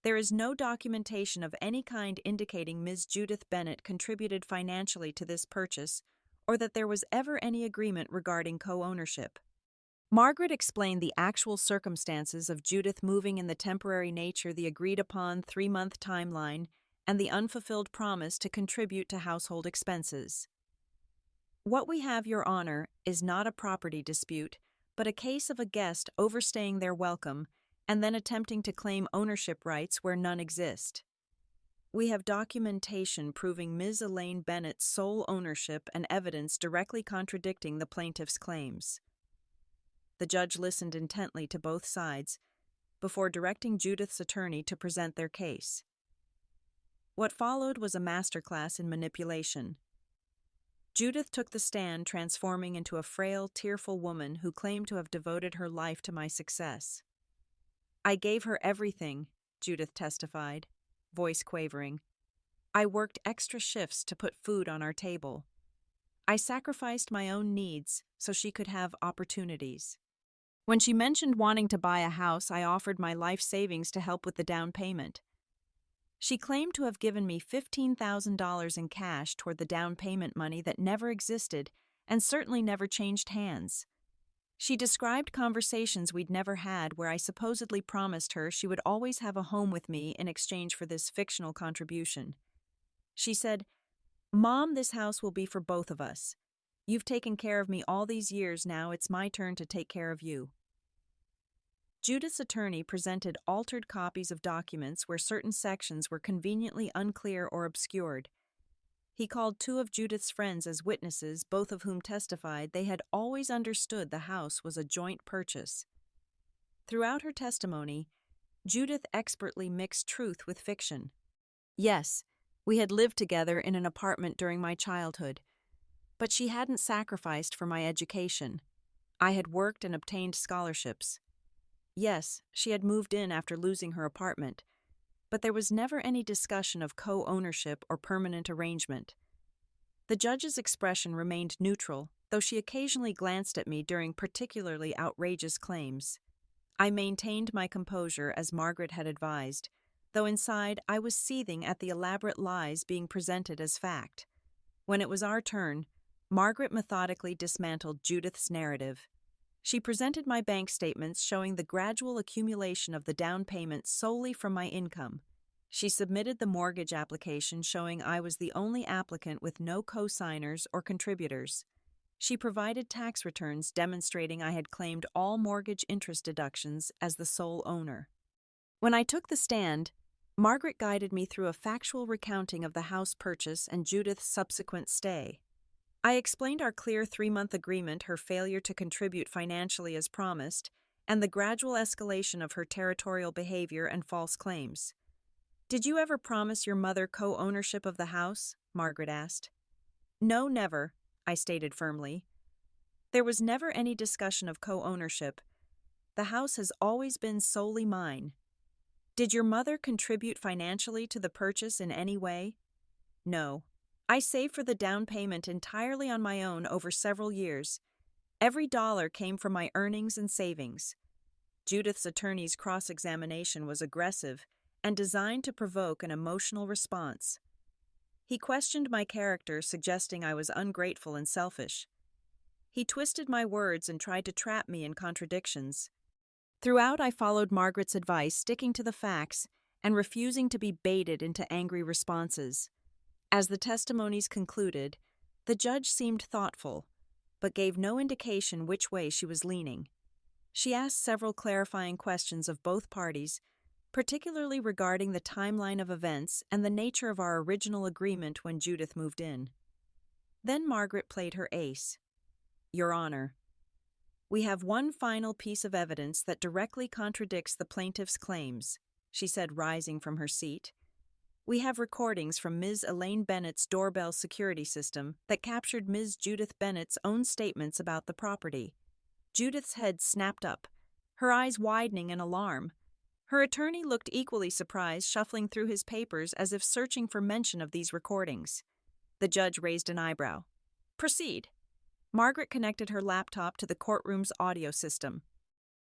There is no documentation of any kind indicating Ms. Judith Bennett contributed financially to this purchase or that there was ever any agreement regarding co-ownership." Margaret explained the actual circumstances of Judith moving, in the temporary nature, the agreed-upon 3-month timeline, and the unfulfilled promise to contribute to household expenses. "What we have, Your Honor, is not a property dispute, but a case of a guest overstaying their welcome and then attempting to claim ownership rights where none exist. We have documentation proving Ms. Elaine Bennett's sole ownership and evidence directly contradicting the plaintiff's claims." The judge listened intently to both sides before directing Judith's attorney to present their case. What followed was a masterclass in manipulation. Judith took the stand, transforming into a frail, tearful woman who claimed to have devoted her life to my success. "I gave her everything," Judith testified, voice quavering. "I worked extra shifts to put food on our table. I sacrificed my own needs so she could have opportunities. When she mentioned wanting to buy a house, I offered my life savings to help with the down payment. She claimed to have given me $15,000 in cash toward the down payment money that never existed and certainly never changed hands. She described conversations we'd never had where I supposedly promised her she would always have a home with me in exchange for this fictional contribution. She said, 'Mom, this house will be for both of us. You've taken care of me all these years, now it's my turn to take care of you.'" Judith's attorney presented altered copies of documents where certain sections were conveniently unclear or obscured. He called two of Judith's friends as witnesses, both of whom testified they had always understood the house was a joint purchase. Throughout her testimony, Judith expertly mixed truth with fiction. Yes, we had lived together in an apartment during my childhood, but she hadn't sacrificed for my education. I had worked and obtained scholarships. Yes, she had moved in after losing her apartment, but there was never any discussion of co-ownership or permanent arrangement. The judge's expression remained neutral, though she occasionally glanced at me during particularly outrageous claims. I maintained my composure as Margaret had advised, though inside I was seething at the elaborate lies being presented as fact. When it was our turn, Margaret methodically dismantled Judith's narrative. She presented my bank statements showing the gradual accumulation of the down payment solely from my income. She submitted the mortgage application showing I was the only applicant with no co-signers or contributors. She provided tax returns demonstrating I had claimed all mortgage interest deductions as the sole owner. When I took the stand, Margaret guided me through a factual recounting of the house purchase and Judith's subsequent stay. I explained our clear 3-month agreement, her failure to contribute financially as promised, and the gradual escalation of her territorial behavior and false claims. "Did you ever promise your mother co-ownership of the house?" Margaret asked. "No, never," I stated firmly. "There was never any discussion of co-ownership. The house has always been solely mine." "Did your mother contribute financially to the purchase in any way?" "No. I saved for the down payment entirely on my own over several years. Every dollar came from my earnings and savings." Judith's attorney's cross-examination was aggressive and designed to provoke an emotional response. He questioned my character, suggesting I was ungrateful and selfish. He twisted my words and tried to trap me in contradictions. Throughout, I followed Margaret's advice, sticking to the facts and refusing to be baited into angry responses. As the testimonies concluded, the judge seemed thoughtful, but gave no indication which way she was leaning. She asked several clarifying questions of both parties, particularly regarding the timeline of events and the nature of our original agreement when Judith moved in. Then Margaret played her ace. "Your Honor, we have one final piece of evidence that directly contradicts the plaintiff's claims," she said, rising from her seat. "We have recordings from Ms. Elaine Bennett's doorbell security system that captured Ms. Judith Bennett's own statements about the property." Judith's head snapped up, her eyes widening in alarm. Her attorney looked equally surprised, shuffling through his papers as if searching for mention of these recordings. The judge raised an eyebrow. "Proceed." Margaret connected her laptop to the courtroom's audio system.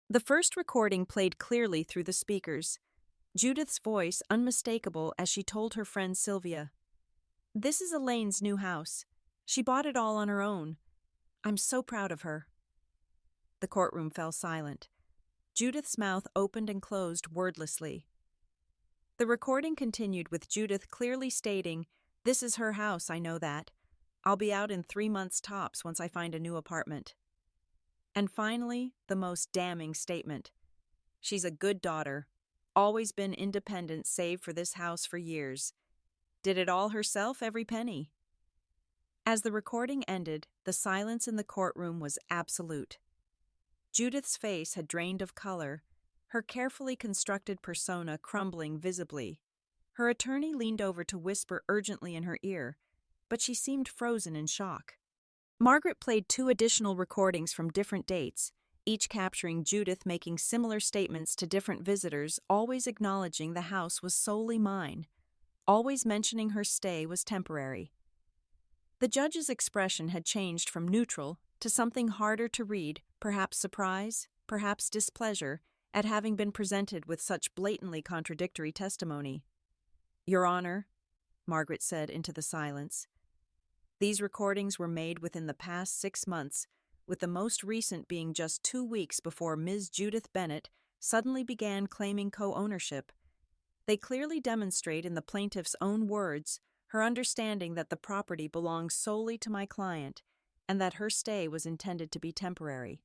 The first recording played clearly through the speakers, Judith's voice unmistakable as she told her friend Sylvia, "This is Elaine's new house. She bought it all on her own. I'm so proud of her." The courtroom fell silent. Judith's mouth opened and closed wordlessly. The recording continued with Judith clearly stating, "This is her house, I know that. I'll be out in 3 months tops once I find a new apartment." And finally, the most damning statement. "She's a good daughter. Always been independent, saved for this house for years. Did it all herself, every penny." As the recording ended, the silence in the courtroom was absolute. Judith's face had drained of color, her carefully constructed persona crumbling visibly. Her attorney leaned over to whisper urgently in her ear, but she seemed frozen in shock. Margaret played 2 additional recordings from different dates, each capturing Judith making similar statements to different visitors, always acknowledging the house was solely mine, always mentioning her stay was temporary. The judge's expression had changed from neutral to something harder to read, perhaps surprise, perhaps displeasure, at having been presented with such blatantly contradictory testimony. "Your Honor," Margaret said into the silence, "these recordings were made within the past 6 months, with the most recent being just 2 weeks before Ms. Judith Bennett suddenly began claiming co-ownership. They clearly demonstrate, in the plaintiff's own words, her understanding that the property belongs solely to my client and that her stay was intended to be temporary."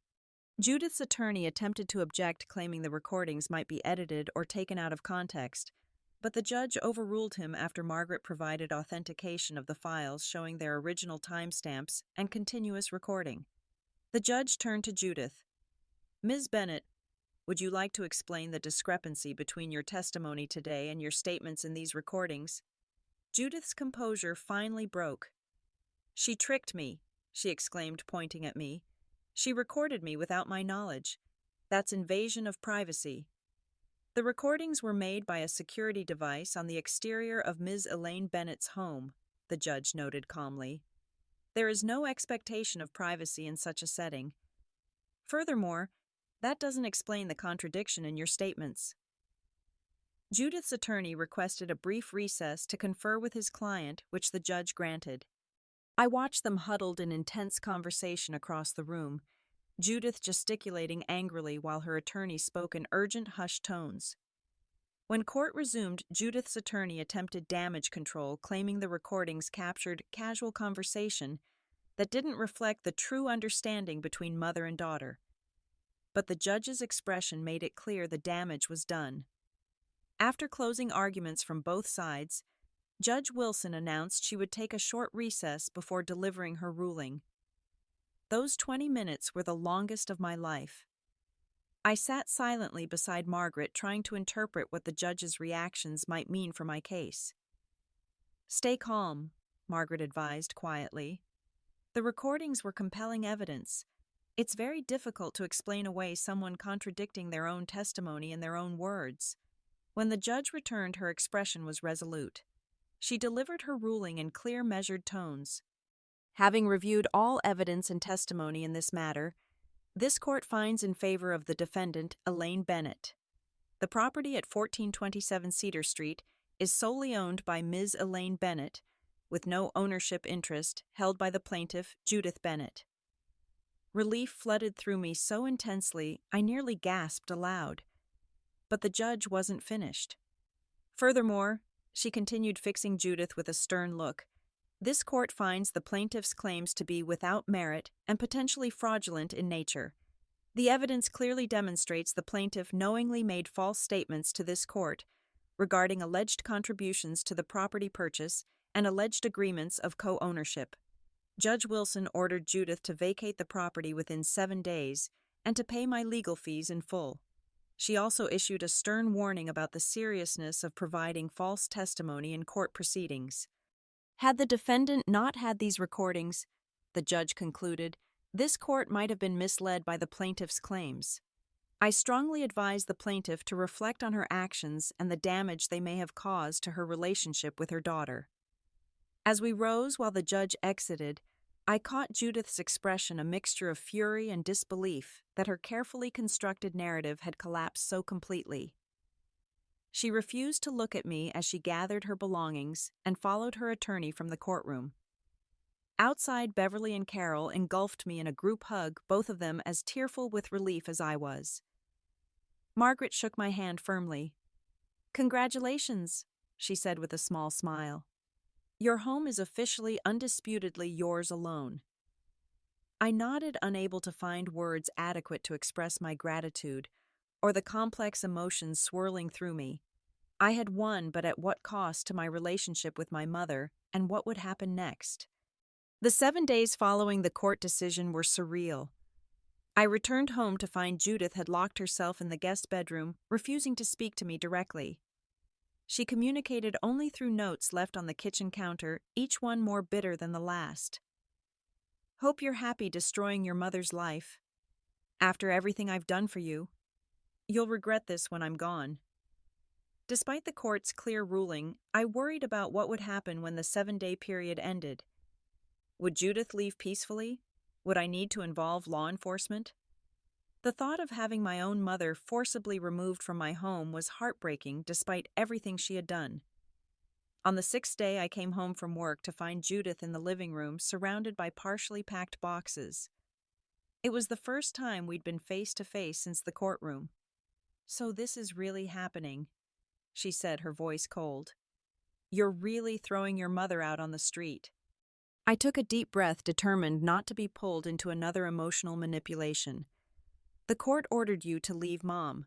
Judith's attorney attempted to object, claiming the recordings might be edited or taken out of context, but the judge overruled him after Margaret provided authentication of the files showing their original timestamps and continuous recording. The judge turned to Judith. "Ms. Bennett, would you like to explain the discrepancy between your testimony today and your statements in these recordings?" Judith's composure finally broke. "She tricked me," she exclaimed, pointing at me. "She recorded me without my knowledge. That's invasion of privacy." The recordings were made by a security device on the exterior of Ms. Elaine Bennett's home, the judge noted calmly. "There is no expectation of privacy in such a setting. Furthermore, that doesn't explain the contradiction in your statements." Judith's attorney requested a brief recess to confer with his client, which the judge granted. I watched them huddled in intense conversation across the room, Judith gesticulating angrily while her attorney spoke in urgent, hushed tones. When court resumed, Judith's attorney attempted damage control, claiming the recordings captured casual conversation that didn't reflect the true understanding between mother and daughter. But the judge's expression made it clear the damage was done. After closing arguments from both sides, Judge Wilson announced she would take a short recess before delivering her ruling. Those 20 minutes were the longest of my life. I sat silently beside Margaret, trying to interpret what the judge's reactions might mean for my case. "Stay calm," Margaret advised quietly. "The recordings were compelling evidence. It's very difficult to explain away someone contradicting their own testimony in their own words." When the judge returned, her expression was resolute. She delivered her ruling in clear, measured tones. "Having reviewed all evidence and testimony in this matter, this court finds in favor of the defendant, Elaine Bennett. The property at 1427 Cedar Street is solely owned by Ms. Elaine Bennett, with no ownership interest held by the plaintiff, Judith Bennett." Relief flooded through me so intensely I nearly gasped aloud. But the judge wasn't finished. "Furthermore," she continued, fixing Judith with a stern look, "this court finds the plaintiff's claims to be without merit and potentially fraudulent in nature. The evidence clearly demonstrates the plaintiff knowingly made false statements to this court regarding alleged contributions to the property purchase and alleged agreements of co-ownership. Judge Wilson ordered Judith to vacate the property within 7 days and to pay my legal fees in full. She also issued a stern warning about the seriousness of providing false testimony in court proceedings. Had the defendant not had these recordings, the judge concluded, this court might have been misled by the plaintiff's claims. I strongly advise the plaintiff to reflect on her actions and the damage they may have caused to her relationship with her daughter. As we rose while the judge exited, I caught Judith's expression, a mixture of fury and disbelief that her carefully constructed narrative had collapsed so completely. She refused to look at me as she gathered her belongings and followed her attorney from the courtroom. Outside, Beverly and Carol engulfed me in a group hug, both of them as tearful with relief as I was. Margaret shook my hand firmly. "Congratulations," she said with a small smile. "Your home is officially, undisputedly yours alone." I nodded, unable to find words adequate to express my gratitude or the complex emotions swirling through me. I had won, but at what cost to my relationship with my mother, and what would happen next? The 7 days following the court decision were surreal. I returned home to find Judith had locked herself in the guest bedroom, refusing to speak to me directly. She communicated only through notes left on the kitchen counter, each one more bitter than the last. "Hope you're happy destroying your mother's life. After everything I've done for you. You'll regret this when I'm gone." Despite the court's clear ruling, I worried about what would happen when the 7-day period ended. Would Judith leave peacefully? Would I need to involve law enforcement? The thought of having my own mother forcibly removed from my home was heartbreaking despite everything she had done. On the 6th day, I came home from work to find Judith in the living room, surrounded by partially packed boxes. It was the first time we'd been face to face since the courtroom. "So this is really happening," she said, her voice cold. "You're really throwing your mother out on the street." I took a deep breath, determined not to be pulled into another emotional manipulation. The court ordered you to leave Mom.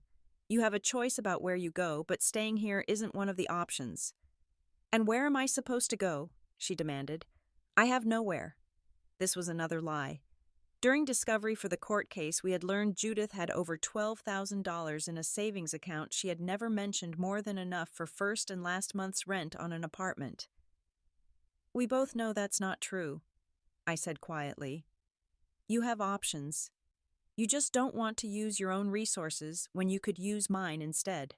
You have a choice about where you go, but staying here isn't one of the options. And where am I supposed to go? She demanded. I have nowhere. This was another lie. During discovery for the court case, we had learned Judith had over $12,000 in a savings account she had never mentioned, more than enough for first and last month's rent on an apartment. We both know that's not true, I said quietly. You have options. You just don't want to use your own resources when you could use mine instead.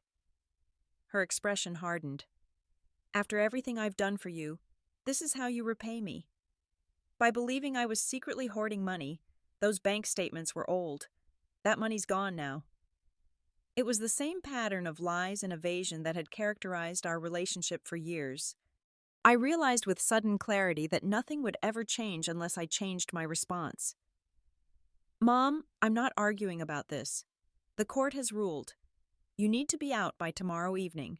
Her expression hardened. After everything I've done for you, this is how you repay me. By believing I was secretly hoarding money. Those bank statements were old. That money's gone now. It was the same pattern of lies and evasion that had characterized our relationship for years. I realized with sudden clarity that nothing would ever change unless I changed my response. Mom, I'm not arguing about this. The court has ruled. You need to be out by tomorrow evening.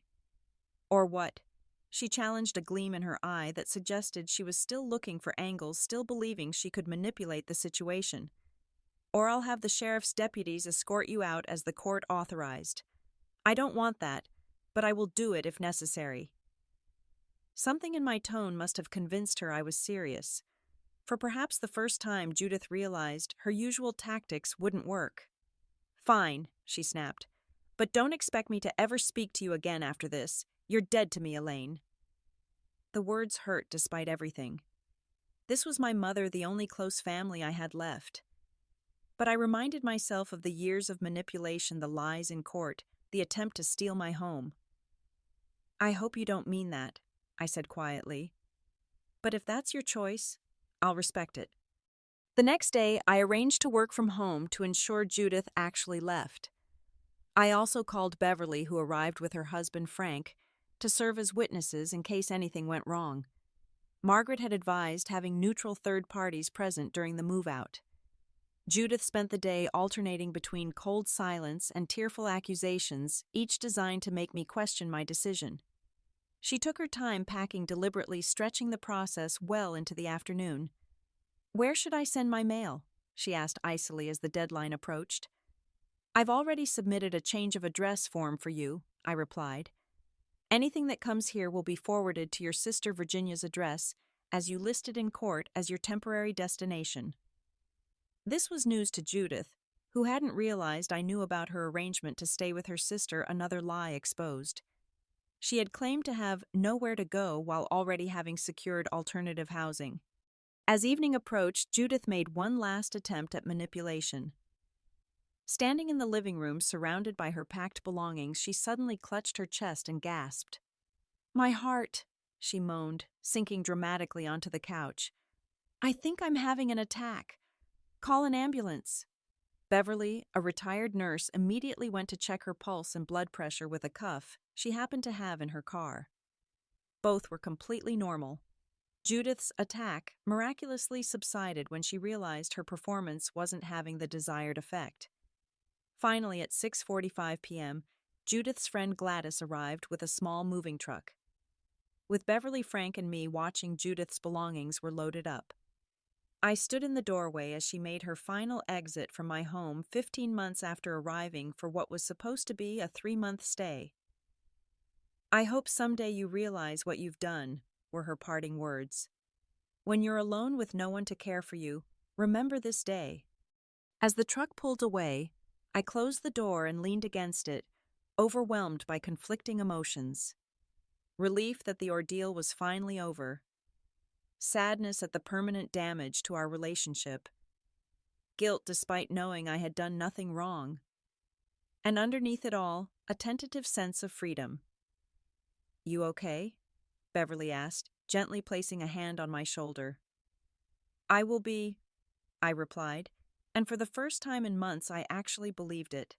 Or what? She challenged, a gleam in her eye that suggested she was still looking for angles, still believing she could manipulate the situation. Or I'll have the sheriff's deputies escort you out as the court authorized. I don't want that, but I will do it if necessary. Something in my tone must have convinced her I was serious. For perhaps the first time, Judith realized her usual tactics wouldn't work. Fine, she snapped. But don't expect me to ever speak to you again after this. You're dead to me, Elaine. The words hurt despite everything. This was my mother, the only close family I had left. But I reminded myself of the years of manipulation, the lies in court, the attempt to steal my home. I hope you don't mean that, I said quietly. But if that's your choice, I'll respect it. The next day, I arranged to work from home to ensure Judith actually left. I also called Beverly, who arrived with her husband Frank, to serve as witnesses in case anything went wrong. Margaret had advised having neutral third parties present during the move-out. Judith spent the day alternating between cold silence and tearful accusations, each designed to make me question my decision. She took her time packing, deliberately stretching the process well into the afternoon. Where should I send my mail? She asked icily as the deadline approached. I've already submitted a change of address form for you, I replied. Anything that comes here will be forwarded to your sister Virginia's address, as you listed in court as your temporary destination. This was news to Judith, who hadn't realized I knew about her arrangement to stay with her sister, another lie exposed. She had claimed to have nowhere to go while already having secured alternative housing. As evening approached, Judith made one last attempt at manipulation. Standing in the living room, surrounded by her packed belongings, she suddenly clutched her chest and gasped. My heart, she moaned, sinking dramatically onto the couch. I think I'm having an attack. Call an ambulance. Beverly, a retired nurse, immediately went to check her pulse and blood pressure with a cuff she happened to have in her car. Both were completely normal. Judith's attack miraculously subsided when she realized her performance wasn't having the desired effect. Finally, at 6:45 p.m., Judith's friend Gladys arrived with a small moving truck. With Beverly, Frank, and me watching, Judith's belongings were loaded up. I stood in the doorway as she made her final exit from my home 15 months after arriving for what was supposed to be a 3-month stay. I hope someday you realize what you've done, were her parting words. When you're alone with no one to care for you, remember this day. As the truck pulled away, I closed the door and leaned against it, overwhelmed by conflicting emotions. Relief that the ordeal was finally over. Sadness at the permanent damage to our relationship. Guilt despite knowing I had done nothing wrong. And underneath it all, a tentative sense of freedom. You okay? Beverly asked, gently placing a hand on my shoulder. I will be, I replied, and for the first time in months I actually believed it.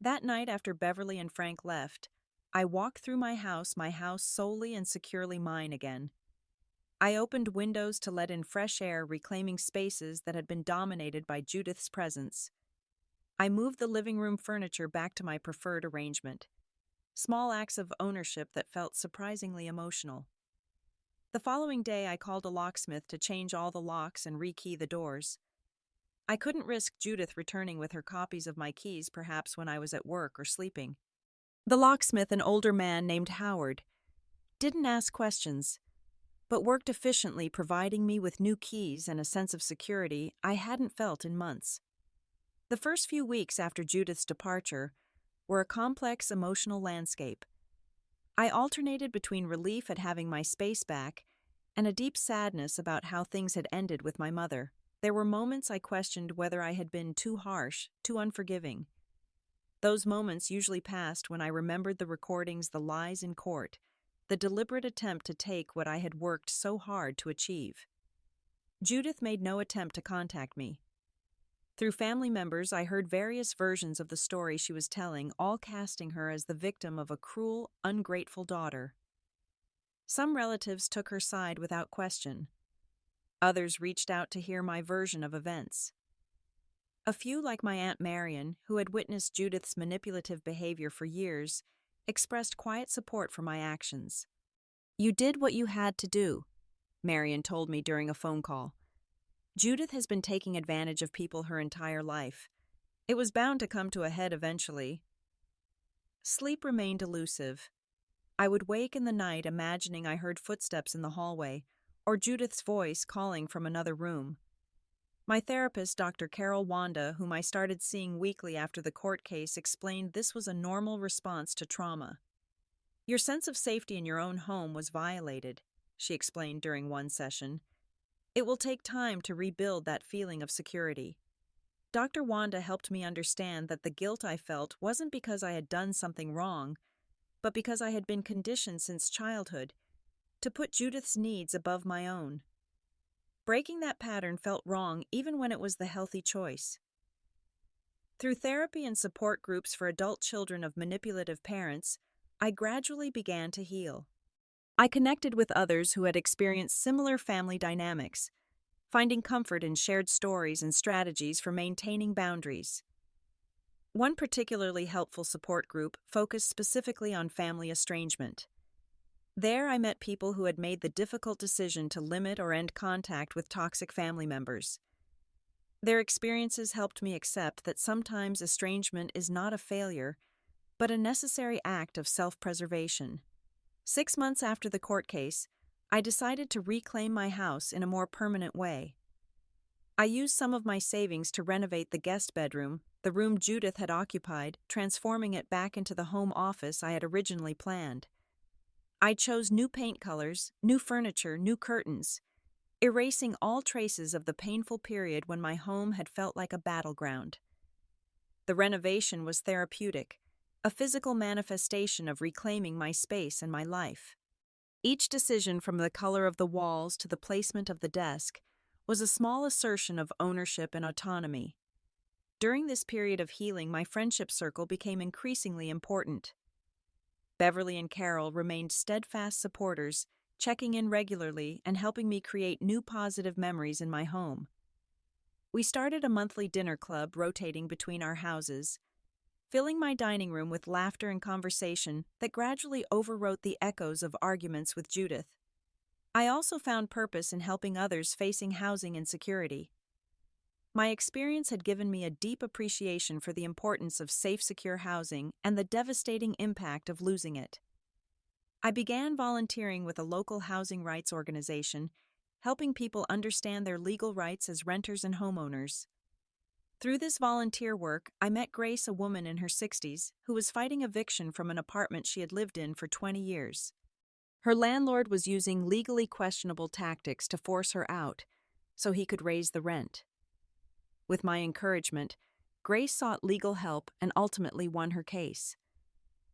That night after Beverly and Frank left, I walked through my house solely and securely mine again. I opened windows to let in fresh air, reclaiming spaces that had been dominated by Judith's presence. I moved the living room furniture back to my preferred arrangement. Small acts of ownership that felt surprisingly emotional. The following day, I called a locksmith to change all the locks and rekey the doors. I couldn't risk Judith returning with her copies of my keys, perhaps when I was at work or sleeping. The locksmith, an older man named Howard, didn't ask questions, but worked efficiently, providing me with new keys and a sense of security I hadn't felt in months. The first few weeks after Judith's departure were a complex emotional landscape. I alternated between relief at having my space back and a deep sadness about how things had ended with my mother. There were moments I questioned whether I had been too harsh, too unforgiving. Those moments usually passed when I remembered the recordings, the lies in court, the deliberate attempt to take what I had worked so hard to achieve. Judith made no attempt to contact me. Through family members, I heard various versions of the story she was telling, all casting her as the victim of a cruel, ungrateful daughter. Some relatives took her side without question. Others reached out to hear my version of events. A few, like my Aunt Marion, who had witnessed Judith's manipulative behavior for years, expressed quiet support for my actions. "You did what you had to do," Marion told me during a phone call. "Judith has been taking advantage of people her entire life. It was bound to come to a head eventually." Sleep remained elusive. I would wake in the night imagining I heard footsteps in the hallway, or Judith's voice calling from another room. My therapist, Dr. Carol Wanda, whom I started seeing weekly after the court case, explained this was a normal response to trauma. "Your sense of safety in your own home was violated," she explained during one session. "It will take time to rebuild that feeling of security." Dr. Wanda helped me understand that the guilt I felt wasn't because I had done something wrong, but because I had been conditioned since childhood to put Judith's needs above my own. Breaking that pattern felt wrong even when it was the healthy choice. Through therapy and support groups for adult children of manipulative parents, I gradually began to heal. I connected with others who had experienced similar family dynamics, finding comfort in shared stories and strategies for maintaining boundaries. One particularly helpful support group focused specifically on family estrangement. There I met people who had made the difficult decision to limit or end contact with toxic family members. Their experiences helped me accept that sometimes estrangement is not a failure, but a necessary act of self-preservation. 6 months after the court case, I decided to reclaim my house in a more permanent way. I used some of my savings to renovate the guest bedroom, the room Judith had occupied, transforming it back into the home office I had originally planned. I chose new paint colors, new furniture, new curtains, erasing all traces of the painful period when my home had felt like a battleground. The renovation was therapeutic, a physical manifestation of reclaiming my space and my life. Each decision, from the color of the walls to the placement of the desk, was a small assertion of ownership and autonomy. During this period of healing, my friendship circle became increasingly important. Beverly and Carol remained steadfast supporters, checking in regularly and helping me create new positive memories in my home. We started a monthly dinner club rotating between our houses, filling my dining room with laughter and conversation that gradually overwrote the echoes of arguments with Judith. I also found purpose in helping others facing housing insecurity. My experience had given me a deep appreciation for the importance of safe, secure housing and the devastating impact of losing it. I began volunteering with a local housing rights organization, helping people understand their legal rights as renters and homeowners. Through this volunteer work, I met Grace, a woman in her 60s, who was fighting eviction from an apartment she had lived in for 20 years. Her landlord was using legally questionable tactics to force her out, so he could raise the rent. With my encouragement, Grace sought legal help and ultimately won her case.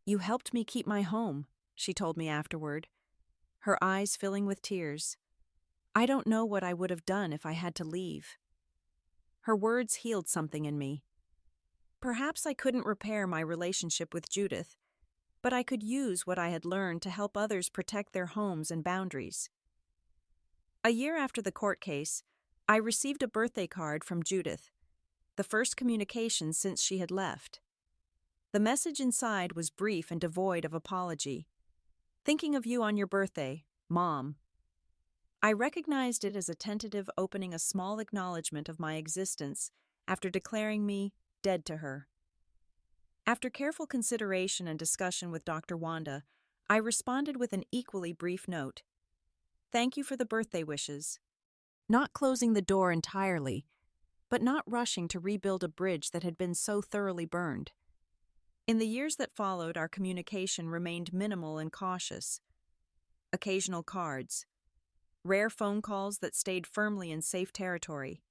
"You helped me keep my home," she told me afterward, her eyes filling with tears. "I don't know what I would have done if I had to leave." Her words healed something in me. Perhaps I couldn't repair my relationship with Judith, but I could use what I had learned to help others protect their homes and boundaries. A year after the court case, I received a birthday card from Judith, the first communication since she had left. The message inside was brief and devoid of apology. "Thinking of you on your birthday, Mom." I recognized it as a tentative opening, a small acknowledgement of my existence after declaring me dead to her. After careful consideration and discussion with Dr. Wanda, I responded with an equally brief note. Thank you for the birthday wishes. Not closing the door entirely, but not rushing to rebuild a bridge that had been so thoroughly burned. In the years that followed, our communication remained minimal and cautious. Occasional cards, rare phone calls that stayed firmly in safe territory,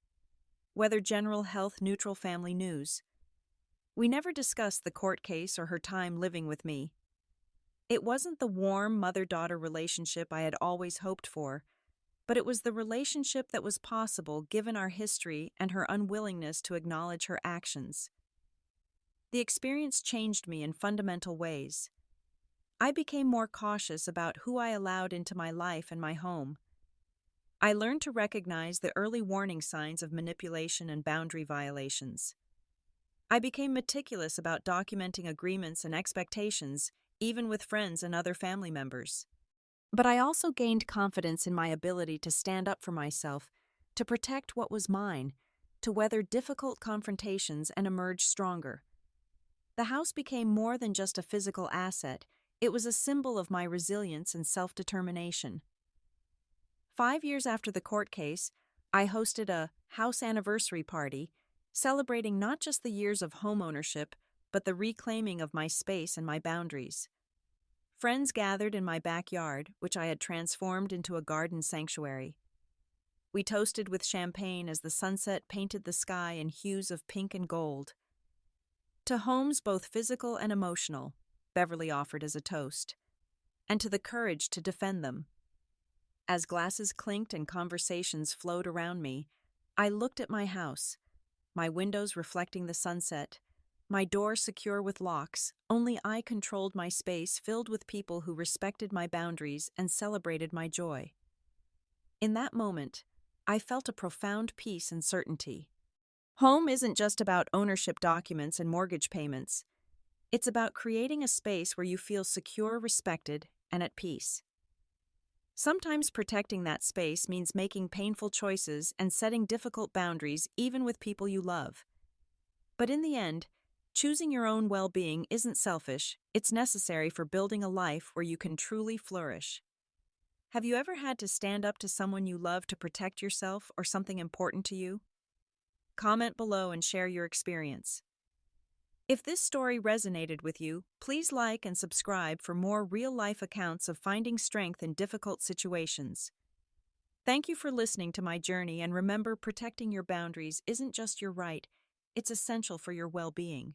whether general health, neutral family news. We never discussed the court case or her time living with me. It wasn't the warm mother-daughter relationship I had always hoped for, but it was the relationship that was possible given our history and her unwillingness to acknowledge her actions. The experience changed me in fundamental ways. I became more cautious about who I allowed into my life and my home. I learned to recognize the early warning signs of manipulation and boundary violations. I became meticulous about documenting agreements and expectations, even with friends and other family members. But I also gained confidence in my ability to stand up for myself, to protect what was mine, to weather difficult confrontations and emerge stronger. The house became more than just a physical asset. It was a symbol of my resilience and self-determination. 5 years after the court case, I hosted a house anniversary party, celebrating not just the years of homeownership, but the reclaiming of my space and my boundaries. Friends gathered in my backyard, which I had transformed into a garden sanctuary. We toasted with champagne as the sunset painted the sky in hues of pink and gold. To homes both physical and emotional, Beverly offered as a toast, and to the courage to defend them. As glasses clinked and conversations flowed around me, I looked at my house, my windows reflecting the sunset, my door secure with locks. Only I controlled my space, filled with people who respected my boundaries and celebrated my joy. In that moment, I felt a profound peace and certainty. Home isn't just about ownership documents and mortgage payments. It's about creating a space where you feel secure, respected, and at peace. Sometimes protecting that space means making painful choices and setting difficult boundaries even with people you love. But in the end, choosing your own well-being isn't selfish, it's necessary for building a life where you can truly flourish. Have you ever had to stand up to someone you love to protect yourself or something important to you? Comment below and share your experience. If this story resonated with you, please like and subscribe for more real-life accounts of finding strength in difficult situations. Thank you for listening to my journey, and remember, protecting your boundaries isn't just your right, it's essential for your well-being.